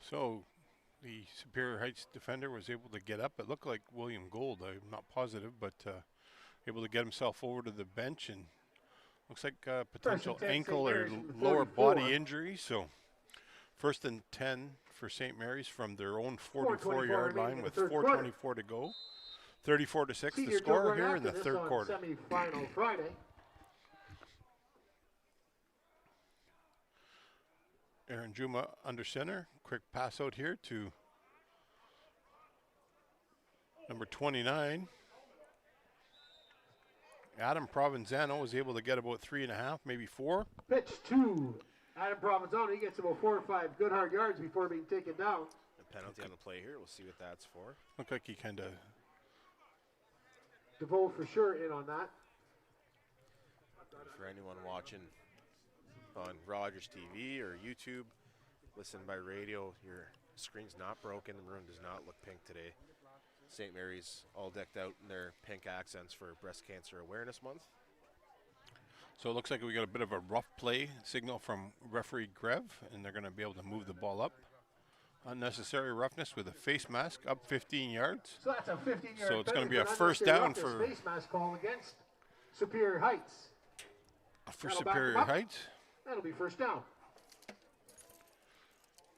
So the Superior Heights defender was able to get up. It looked like William Gold. I'm not positive, but able to get himself over to the bench, and looks like potential ankle or lower body injury. So 1st and 10 for St. Mary's from their own 44 yard line with 4:24 to go. 34-6 the score here in the third quarter. Semi-final Friday. Aaron Juma under center. Quick pass out here to number 29. Adam Provenzano was able to get about 3.5, maybe 4. Pitch to Adam Provenzano. He gets about 4 or 5 good hard yards before being taken down. A penalty on the play here. We'll see what that's for. Looked like he kind of... DeVoe for sure in on that. For anyone watching on Rogers TV or YouTube, listen by radio, your screen's not broken. The room does not look pink today. St. Mary's all decked out in their pink accents for Breast Cancer Awareness Month. So it looks like we got a bit of a rough play signal from referee Grev, and they're going to be able to move the ball up. Unnecessary roughness with a face mask up 15 yards. So that's a 15-yard. So it's going to be a first down for face mask call against Superior Heights. For Superior Heights. That'll be first down.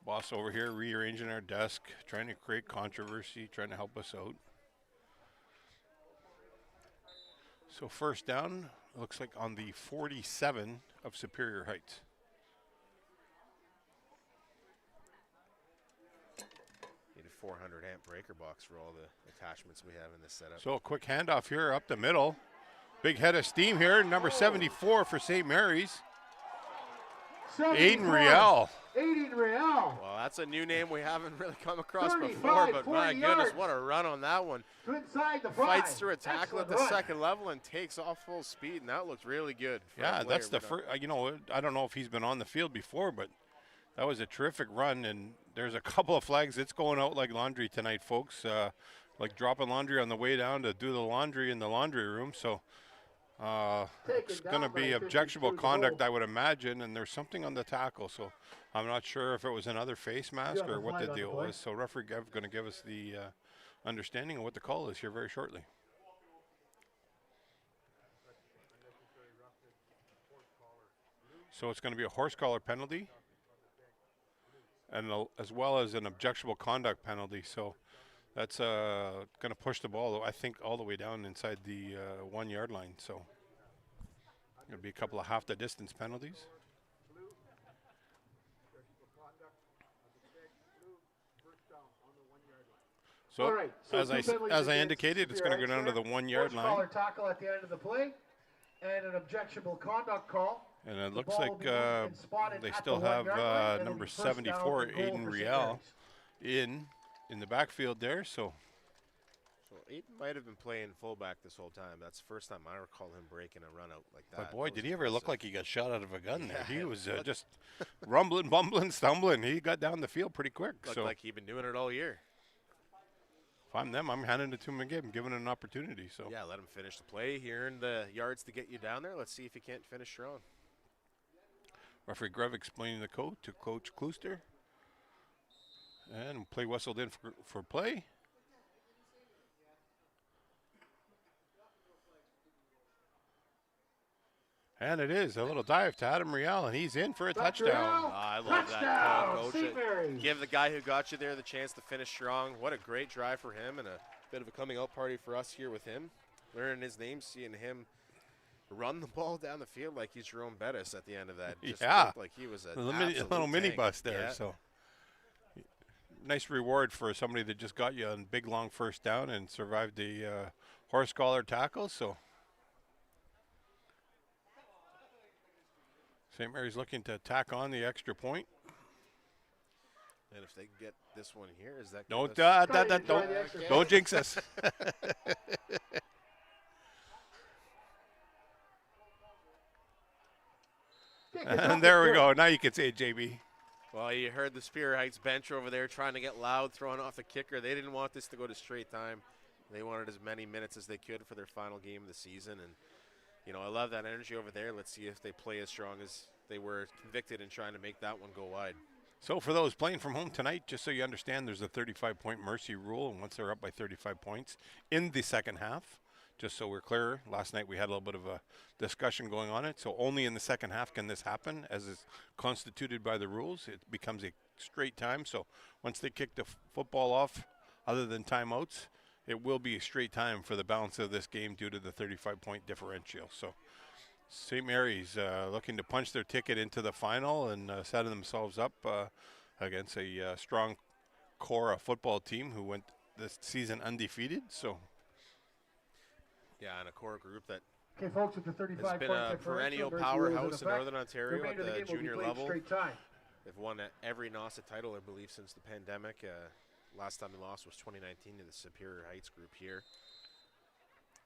Boss over here rearranging our desk, trying to create controversy, trying to help us out. So first down, looks like on the 47 of Superior Heights. Need a 400 amp breaker box for all the attachments we have in this setup. So a quick handoff here up the middle. Big head of steam here, number 74 for St. Mary's. Aiden Riel. Aiden Riel. Well, that's a new name we haven't really come across before, but my goodness, what a run on that one. Inside the Fights through a tackle at the second level and takes off full speed, and that looked really good. Yeah, that's the first, you know, I don't know if he's been on the field before, but that was a terrific run, and there's a couple of flags. It's going out like laundry tonight, folks, like dropping laundry on the way down to do the laundry in the laundry room. So it's going to be objectionable conduct, I would imagine, and there's something on the tackle. So I'm not sure if it was another face mask or what the deal was. So referee Gev going to give us the understanding of what the call is here very shortly. So it's going to be a horse collar penalty, and as well as an objectionable conduct penalty. So that's going to push the ball, I think, all the way down inside the 1 yard line. So it'll be a couple of half the distance penalties. So, All right, so as two penalties I against indicated, it's going to go Superior down to Heights the 1 yard there. Coach line. Caller tackle at the end of the play, and an objectionable conduct call. And it The looks ball like will be moved and spotted they at still the 1 have yard line, and it'll number be first down 74, and goal Aiden for St. Riel, Mary's. in the backfield there. So, So Aiden might have been playing fullback this whole time. That's the first time I recall him breaking a run out like that. but boy, That was did he ever look impressive. like he got shot out of a gun there. Yeah, He it was looked- just rumbling, bumbling, stumbling. He got down the field pretty quick. Looked So, like he'd been doing it all year. if I'm them, I'm handing it to him again, giving it an opportunity. So, Yeah, let him finish the play. He earned the yards to get you down there. Let's see if he can't finish strong. referee Grev explaining the code to Coach Klooster. And play whistled in for play. And it is a little dive to Adam Riel, and he's in for a touchdown. I love that Touchdown, call, Coach. St. Mary's. Give the guy who got you there the chance to finish strong. What a great drive for him, and a bit of a coming out party for us here with him. Learning his name, seeing him run the ball down the field like he's Jerome Bettis at the end of that. Just Yeah. looked like he was a Little mini bus there. Yeah. So nice reward for somebody that just got you on big long first down and survived the horse collar tackle. So St. Mary's looking to tack on the extra point. And if they can get this one here, is that Don't give us- don't jinx us. And there we go. Now you can say it, JB. Well, you heard the Superior Heights bench over there trying to get loud, throwing off the kicker. They didn't want this to go to straight time. They wanted as many minutes as they could for their final game of the season. And, you know, I love that energy over there. Let's see if they play as strong as they were convicted in trying to make that one go wide. So for those playing from home tonight, just so you understand, there's a 35-point mercy rule, and once they're up by 35 points in the second half, just so we're clear, last night we had a little bit of a discussion going on it, so only in the second half can this happen, as is constituted by the rules. It becomes a straight time, so once they kick the football off, other than timeouts, it will be a straight time for the balance of this game due to the 35-point differential. So St. Mary's looking to punch their ticket into the final and setting themselves up against a strong Cora football team who went this season undefeated. So, Yeah, and a core group that Okay, folks, with the 35 has been point a differential, perennial Mercy rule is powerhouse in effect. Northern Ontario at Remainder of the game will be junior played level. Straight time. They've won every NOSA title, I believe, since the pandemic. Last time they lost was 2019 to the Superior Heights group here.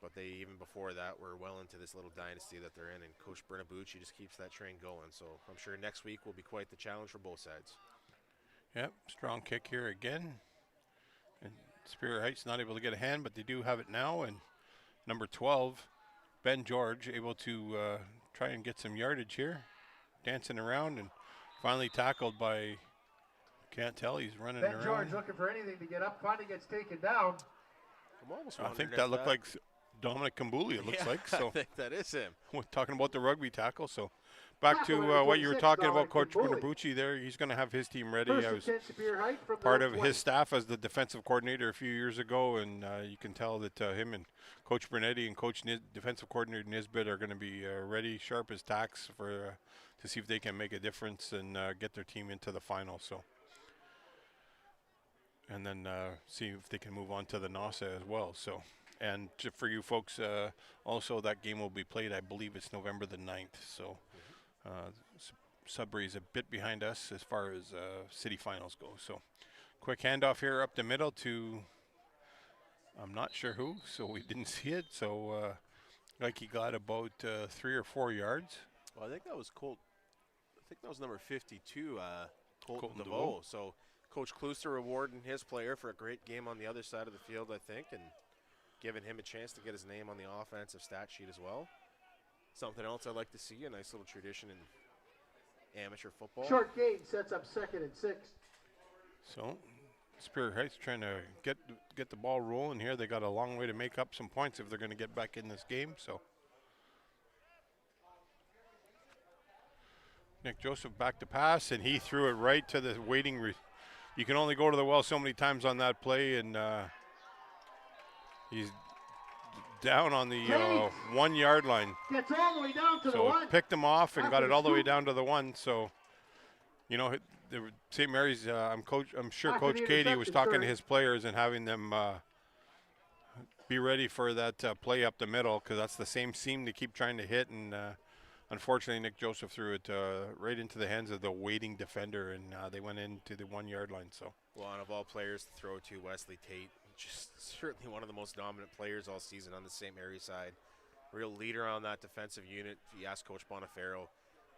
But they, even before that, were well into this little dynasty that they're in. And Coach Bernabucci just keeps that train going. So I'm sure next week will be quite the challenge for both sides. yep, strong kick here again. And Superior Heights not able to get a hand, but they do have it now. And number 12, Ben George, able to try and get some yardage here, dancing around, and finally tackled by, can't tell, he's running Ben around. George looking for anything to get up. Finally gets taken down. I'm almost I wondering think if that looked like Dominic Kambuli, it looks Yeah, like. So I think that is him. we're talking about the rugby tackle. So back Tackle to number what you were 26, talking about, Dominic Coach Kambuli. Bernabucci there. He's going to have his team ready. First I and was 10 Superior Heights from part their of 20. his staff as the defensive coordinator a few years ago, and you can tell that him and Coach Bernetti and Coach defensive coordinator Nisbet are going to be ready, sharp as tacks for to see if they can make a difference and get their team into the final. So, and then see if they can move on to the NOSA as well. So, and for you folks, also that game will be played. I believe it's November the 9th. So, Sudbury is a bit behind us as far as city finals go. So, quick handoff here up the middle to, I'm not sure who, so we didn't see it. So, like he got about 3 or 4 yards. Well, I think that was Colt. I think that was number 52, Colton Colton DeVoe. DeVoe. So Coach Klooster rewarding his player for a great game on the other side of the field, I think, and giving him a chance to get his name on the offensive stat sheet as well. Something else I'd like to see, a nice little tradition in amateur football. Short gain sets up 2nd and 6. So, Superior Heights trying to get the ball rolling here. They got a long way to make up some points if they're going to get back in this game. So, Nick Joseph back to pass, and he threw it right to the waiting. You can only go to the well so many times on that play, and he's down on the 1 yard line. Gets all the way down to the So 1. picked him off and got After it all the way scoop. down to the 1. So, you know, St. Mary's. I'm sure After Coach the Katie was interception, talking to third. his players and having them be ready for that play up the middle, because that's the same seam they keep trying to hit. And unfortunately, Nick Joseph threw it right into the hands of the waiting defender, and they went into the 1 yard line. So. Well, and of all players to throw to, Wesley Tate, just certainly one of the most dominant players all season on the St. Mary's side. Real leader on that defensive unit. If you ask Coach Bonifero,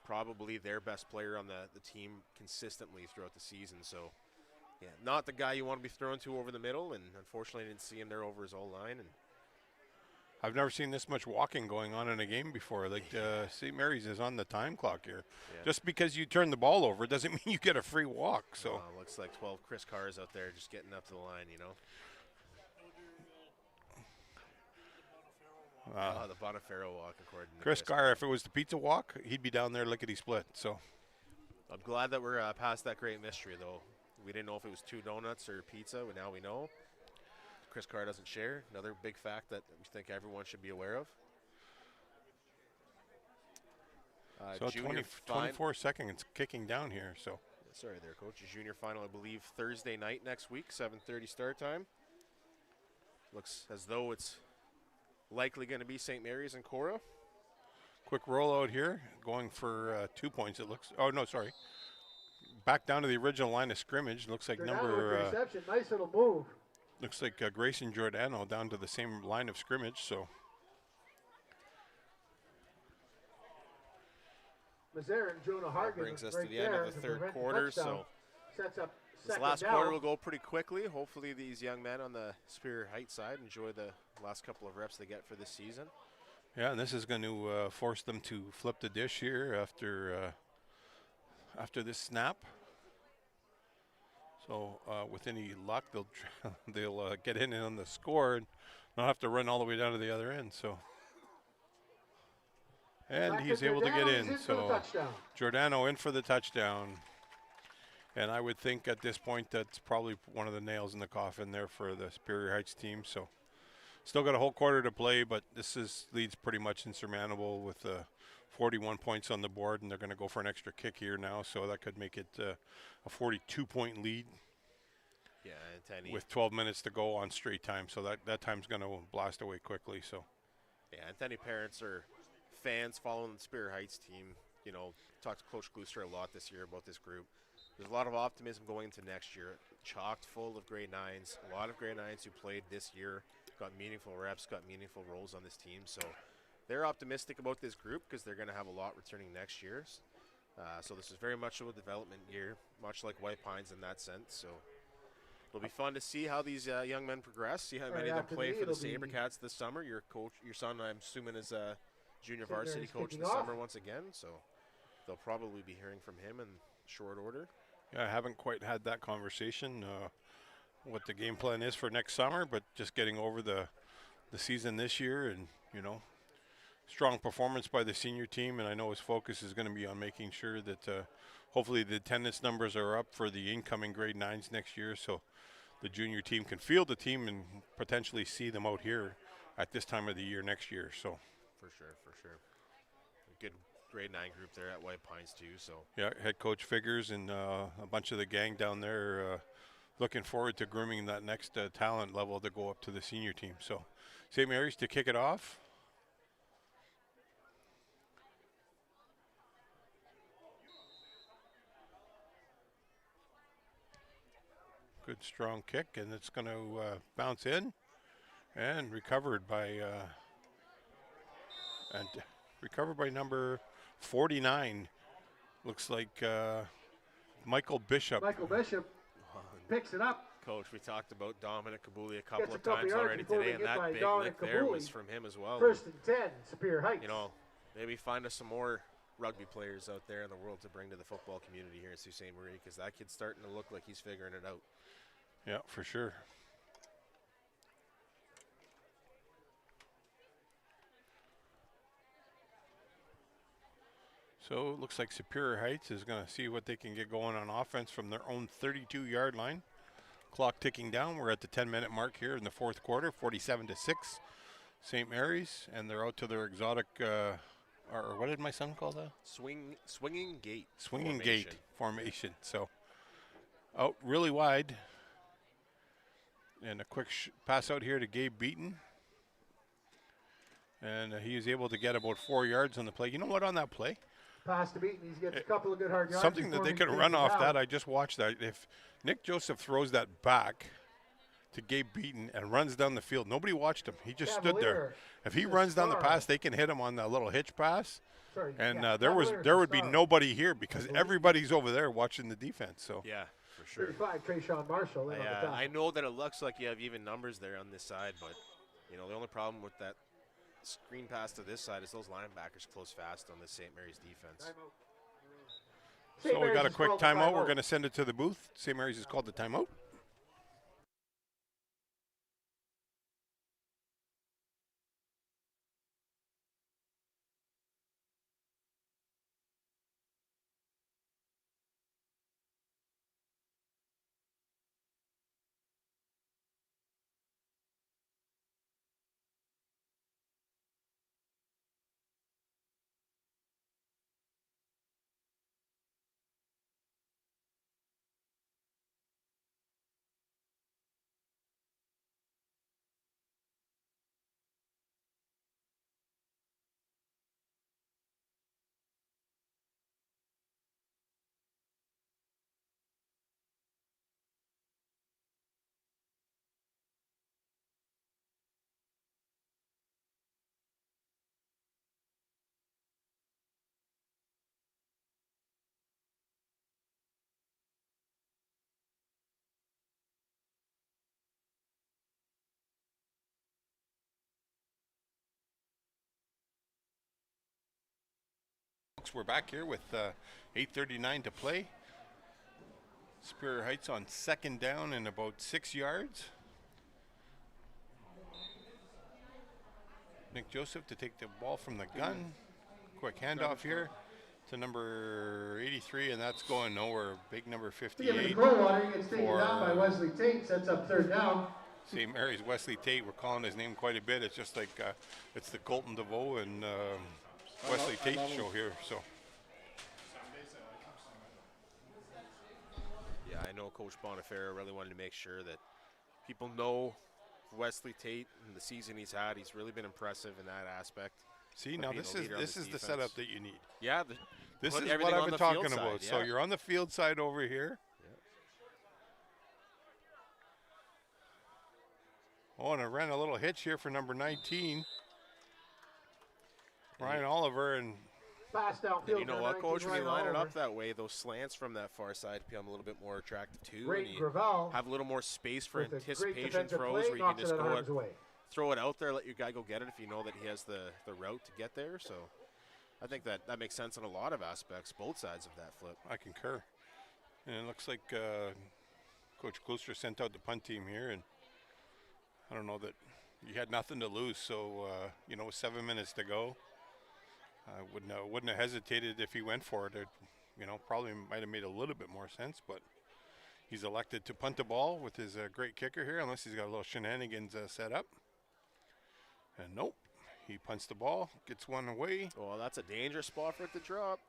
probably their best player on the team consistently throughout the season. So, yeah, not the guy you want to be thrown to over the middle, and unfortunately I didn't see him there over his O-line. And I've never seen this much walking going on in a game before. Like St. Mary's is on the time clock here. Yeah. Just because you turn the ball over doesn't mean you get a free walk. So looks like 12 Chris Carrs out there just getting up to the line, you know. The Bonifero walk, according to Chris Carr, if it was the pizza walk, he'd be down there lickety split. So I'm glad that we're past that great mystery, though. We didn't know if it was 2 donuts or pizza, but now we know. Chris Carr doesn't share. Another big fact that we think everyone should be aware of. So 24 seconds kicking down here. So sorry there, Coach. A junior final, I believe, Thursday night next week, 7:30 start time. Looks as though it's likely going to be St. Mary's and Cora. Quick rollout here, going for 2 points. It looks. Oh no, sorry. Back down to the original line of scrimmage. Looks like reception. Nice little move. Looks like Grayson Giordano down to the same line of scrimmage. So. Mazarin, Jonah Hargan brings us right to the end of the third quarter. So sets up this last quarter will go pretty quickly. Hopefully these young men on the Superior Heights side enjoy the last couple of reps they get for this season. Yeah, and this is going to force them to flip the dish here after this snap. So with any luck, they'll get in on the score and not have to run all the way down to the other end. So, and he's able to get in. So Giordano in for the touchdown. And I would think at this point that's probably one of the nails in the coffin there for the Superior Heights team. So still got a whole quarter to play, but lead's pretty much insurmountable with 41 points on the board, and they're going to go for an extra kick here now, so that could make it a 42-point lead. Yeah, and with 12 minutes to go on straight time, so that time's going to blast away quickly. So, yeah, and any parents or fans following the Superior Heights team, you know, talked to Coach Gluster a lot this year about this group. There's a lot of optimism going into next year, chocked full of grade 9s. A lot of grade 9s who played this year, got meaningful reps, got meaningful roles on this team. So they're optimistic about this group because they're going to have a lot returning next year. So this is very much a development year, much like White Pines in that sense. So it'll be fun to see how these young men progress, see how many of them play for the SaberCats this summer. Your son, I'm assuming, is a junior varsity coach this summer once again. So they'll probably be hearing from him in short order. Yeah, I haven't quite had that conversation, what the game plan is for next summer, but just getting over the season this year and, you know, strong performance by the senior team, and I know his focus is going to be on making sure that hopefully the attendance numbers are up for the incoming grade 9s next year, so the junior team can field the team and potentially see them out here at this time of the year next year. So for sure. A good grade 9 group there at White Pines too. So yeah, head coach Figures and a bunch of the gang down there looking forward to grooming that next talent level to go up to the senior team. So St. Mary's to kick it off. Good strong kick, and it's going to bounce in and recovered by number 49. Looks like Michael Bishop. Michael Bishop picks it up. Coach, we talked about Dominic Kabuli a couple of times already today, and that big lick there was from him as well. 1st and 10, Superior Heights. You know, maybe find us some more rugby players out there in the world to bring to the football community here in Sault Ste. Marie, because that kid's starting to look like he's figuring it out. Yeah, for sure. So it looks like Superior Heights is going to see what they can get going on offense from their own 32-yard line. Clock ticking down. We're at the 10-minute mark here in the fourth quarter, 47-6. St. Mary's, and they're out to their exotic, or what did my son call that? Swinging gate. Swinging gate formation. So Out really wide. And a quick pass out here to Gabe Beaton. And he was able to get about 4 yards on the play. You know what, on that play? Pass to Beaton. He gets a couple of good hard yards. Something that they could run off that. I just watched that. If Nick Joseph throws that back to Gabe Beaton and runs down the field, nobody watched him. He just stood there. If he runs down the pass, they can hit him on that little hitch pass. And there would be nobody here because everybody's over there watching the defense. So yeah, for sure. 35, Trayshawn Marshall. I know that it looks like you have even numbers there on this side, but you know the only problem with that screen pass to this side is those linebackers close fast on this St. Mary's defense. So we got a quick timeout. We're going to send it to the booth. St. Mary's is called the timeout. We're back here with 8:39 to play. Superior Heights on second down and about 6 yards. Nick Joseph to take the ball from the gun. Quick handoff here to number 83, and that's going nowhere. Big number 58. Coldwater gets taken down by Wesley Tate, sets up third down. St. Mary's Wesley Tate, we're calling his name quite a bit. It's just like it's the Colton DeVoe and Wesley Tate show here. So. Yeah, I know Coach Bonifero really wanted to make sure that people know Wesley Tate and the season he's had. He's really been impressive in that aspect. See, now this is the setup that you need. Yeah, this is what I've been talking about. Side, So you're on the field side over here. Yeah. Oh, and I ran a little hitch here for number 19, Ryan Oliver, and pass downfield. And you know what, Coach? When you line it up that way, those slants from that far side become a little bit more attractive too. Great and you Gravel have a little more space for with a anticipation throws where you can just throw it out there, let your guy go get it if you know that he has the route to get there. So I think that makes sense in a lot of aspects, both sides of that flip. I concur. And it looks like Coach Klooster sent out the punt team here, and I don't know that you had nothing to lose. So, 7 minutes to go. I wouldn't have hesitated if he went for it. It, probably might have made a little bit more sense, but he's elected to punt the ball with his great kicker here, unless he's got a little shenanigans set up. And nope, he punts the ball, gets one away. Well, that's a dangerous spot for it to drop.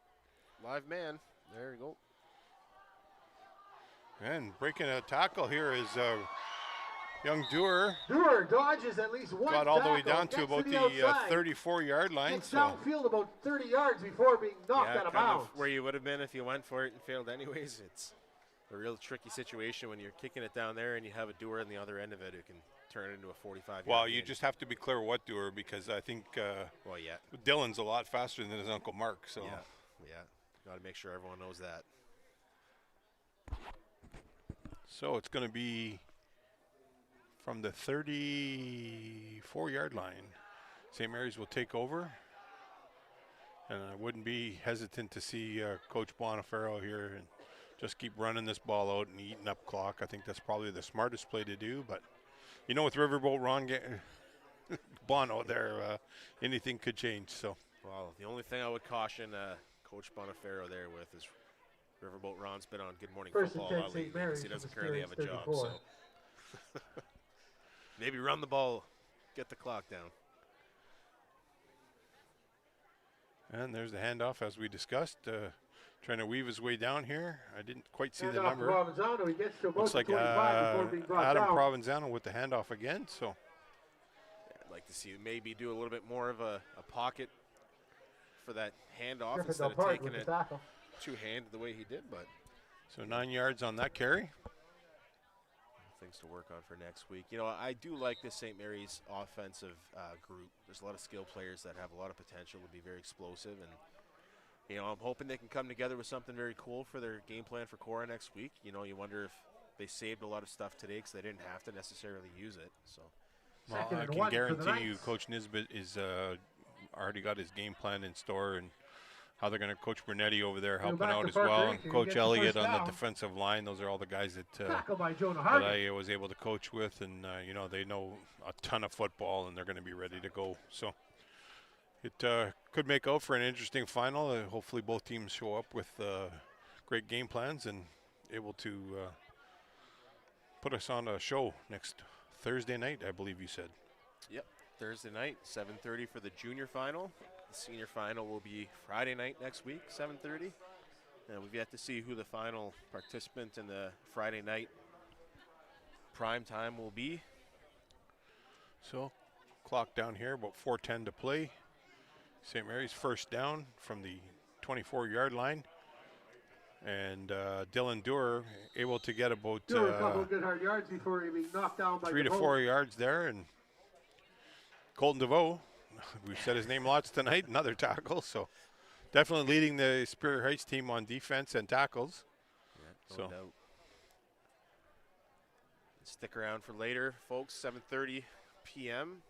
Live man. There you go. And breaking a tackle here is young Dewar. Dewar dodges at least one got all the way tackle, down to about the 34-yard line. Gets downfield about 30 yards before being knocked out of bounds. Where you would have been if you went for it and failed anyways. It's a real tricky situation when you're kicking it down there and you have a Dewar on the other end of it who can turn it into a 45-yard Well, you just have to be clear what Dewar, because I think Dylan's a lot faster than his Uncle Mark. So yeah. Got to make sure everyone knows that. So it's going to be from the 34-yard line. St. Mary's will take over. And I wouldn't be hesitant to see Coach Bonifero here and just keep running this ball out and eating up clock. I think that's probably the smartest play to do. But, with Riverboat Ron Bono there, anything could change. So, well, the only thing I would caution Coach Bonifero there with is Riverboat Ron's been on Good Morning Football all week because he doesn't currently have a job. So maybe run the ball, get the clock down. And there's the handoff as we discussed. Trying to weave his way down here. I didn't quite see the Handoff to number. Provenzano. He gets to about Looks like 25 before being brought Adam down. Provenzano with the handoff again. So I'd like to see maybe do a little bit more of a pocket for that handoff Griffin instead Del of Park taking with the it tackle. two-handed the way he did, but so 9 yards on that carry. things to work on for next week. You know, I do like this St. Mary's offensive group. There's a lot of skill players that have a lot of potential to be very explosive, and you know, I'm hoping they can come together with something very cool for their game plan for Cora next week. You know, you wonder if they saved a lot of stuff today because they didn't have to necessarily use it. So, Well, Second I and can one for the guarantee you Knights. Coach Nisbet is already got his game plan in store, and how they're going to Coach Brunetti over there helping back out to as Parker well, Hickey, and who Coach gets the Elliott first on the down. defensive line. Those are all the guys that Tackle by Jonah that Hardy. I was able to coach with, and you know, they know a ton of football, and they're going to be ready to go. So it could make out for an interesting final. Hopefully both teams show up with great game plans and able to put us on a show next Thursday night, I believe you said. yep, Thursday night, 7:30 for the junior final. The senior final will be Friday night next week, 7:30. And we've yet to see who the final participant in the Friday night prime time will be. So clock down here, about 4:10 to play. St. Mary's first down from the 24-yard line. And Dylan Dewar able to get about Doing a couple of good hard yards before he being knocked down by 3 to DeVoe. 4 yards there. And Colton DeVoe, we've said his name lots tonight, another tackle. So definitely leading the Superior Heights team on defense and tackles. No So doubt. Stick around for later, folks. 7:30 p.m.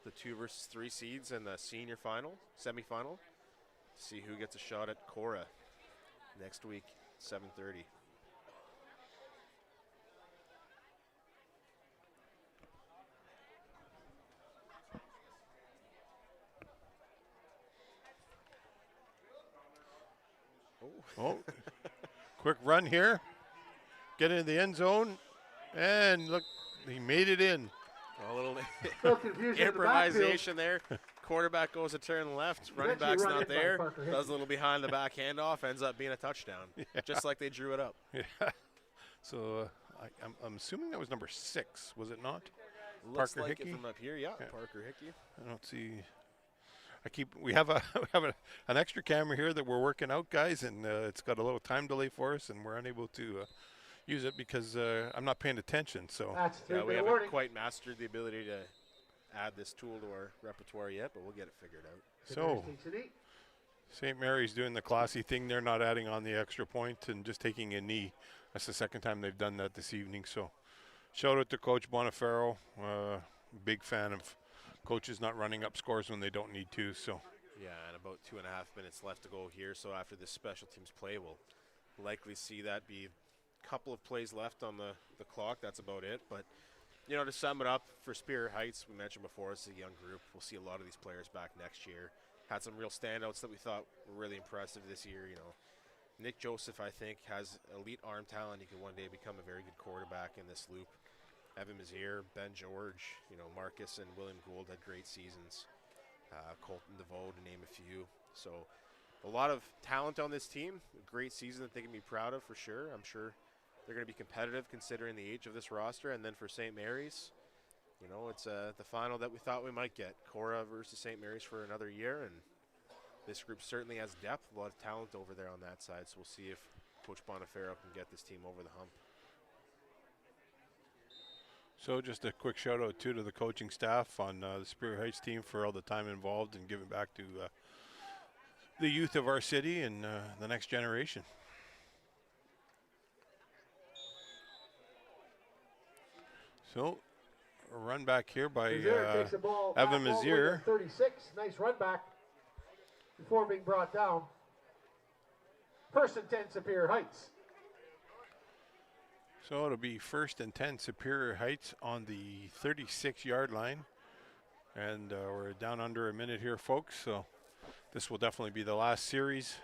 The 2 versus 3 seeds in the senior final, semifinal. See who gets a shot at Cora next week, 7:30. oh, quick run here. Get into the end zone. And look, he made it in. A little Little confusion in the backfield. improvisation there. Quarterback goes a turn left. Running Eventually back's run not it by there. Parker Hickey. Does a little behind the back handoff. Ends up being a touchdown. Just like they drew it up. Yeah. So I'm assuming that was number 6, was it not? Looks Parker like Hickey? it from up here. Yeah, Yeah. Parker Hickey. I don't see. We have an extra camera here that we're working out, guys, and it's got a little time delay for us, and we're unable to use it because I'm not paying attention. So That's Yeah, we 3-minute haven't warning. quite mastered the ability to add this tool to our repertoire yet, but we'll get it figured out. so Takes an 8. St. Mary's doing the classy thing. They're not adding on the extra point and just taking a knee. That's the second time they've done that this evening. So shout out to Coach Bonifero. Big fan of coaches not running up scores when they don't need to. So Yeah, and about 2.5 minutes left to go here. So after this special teams play, we'll likely see that be a couple of plays left on the clock. That's about it. But, you know, to sum it up, for Superior Heights, we mentioned before, it's a young group. We'll see a lot of these players back next year. Had some real standouts that we thought were really impressive this year. You know, Nick Joseph, I think, has elite arm talent. He could one day become a very good quarterback in this loop. Evan Mazier, Ben George, you know, Marcus and William Gould had great seasons. Colton DeVoe, to name a few. So a lot of talent on this team. A great season that they can be proud of for sure. I'm sure they're going to be competitive considering the age of this roster. And then for St. Mary's, you know, it's the final that we thought we might get. Cora versus St. Mary's for another year. And this group certainly has depth, a lot of talent over there on that side. So we'll see if Coach Bonifero can get this team over the hump. So just a quick shout out too to the coaching staff on the Superior Heights team for all the time involved in giving back to the youth of our city and the next generation. So a run back here by Mazier takes the ball Evan back all the way to Mazier. 36. Nice run back before being brought down. First and 10, Superior Heights. So it'll be 1st and 10 Superior Heights on the 36-yard line. And we're down under a minute here, folks. So this will definitely be the last series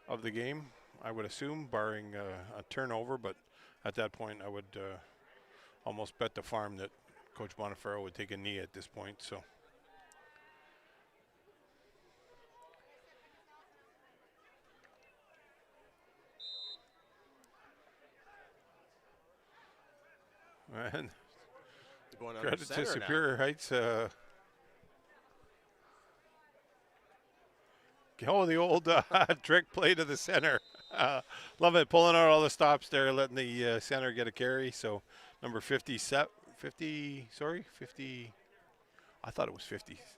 of the game, I would assume, barring a turnover. But at that point, I would almost bet the farm that Coach Bonifero would take a knee at this point. So And Going under credit to center now. Superior Heights. Oh, the old trick play to the center. Love it, pulling out all the stops there, letting the center get a carry. So number 50, I thought it was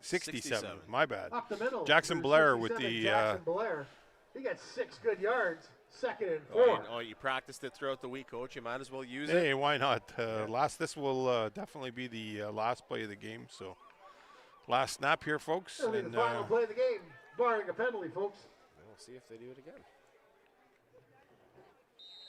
67. My bad. Up the middle. Jackson Number Blair with 67, the Jackson Blair. He got 6 good yards. 2nd and 4. You practiced it throughout the week, Coach. You might as well use it. Hey, why not? This will definitely be the last play of the game. So last snap here, folks. That'll be And the final play of the game, barring a penalty, folks. We'll see if they do it again.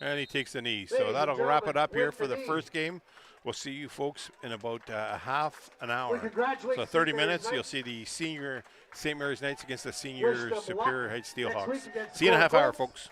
and he takes the knee. So Ladies and that'll wrap it gentlemen, up here with for the the knee. first game. We'll see you folks in about half an We hour. congratulate So 30 St. Mary's minutes, you'll Knights. see the senior St. Mary's Knights against the Wish senior them luck Superior Heights next week Steelhawks. against See you in a half hour, Saultsports. folks.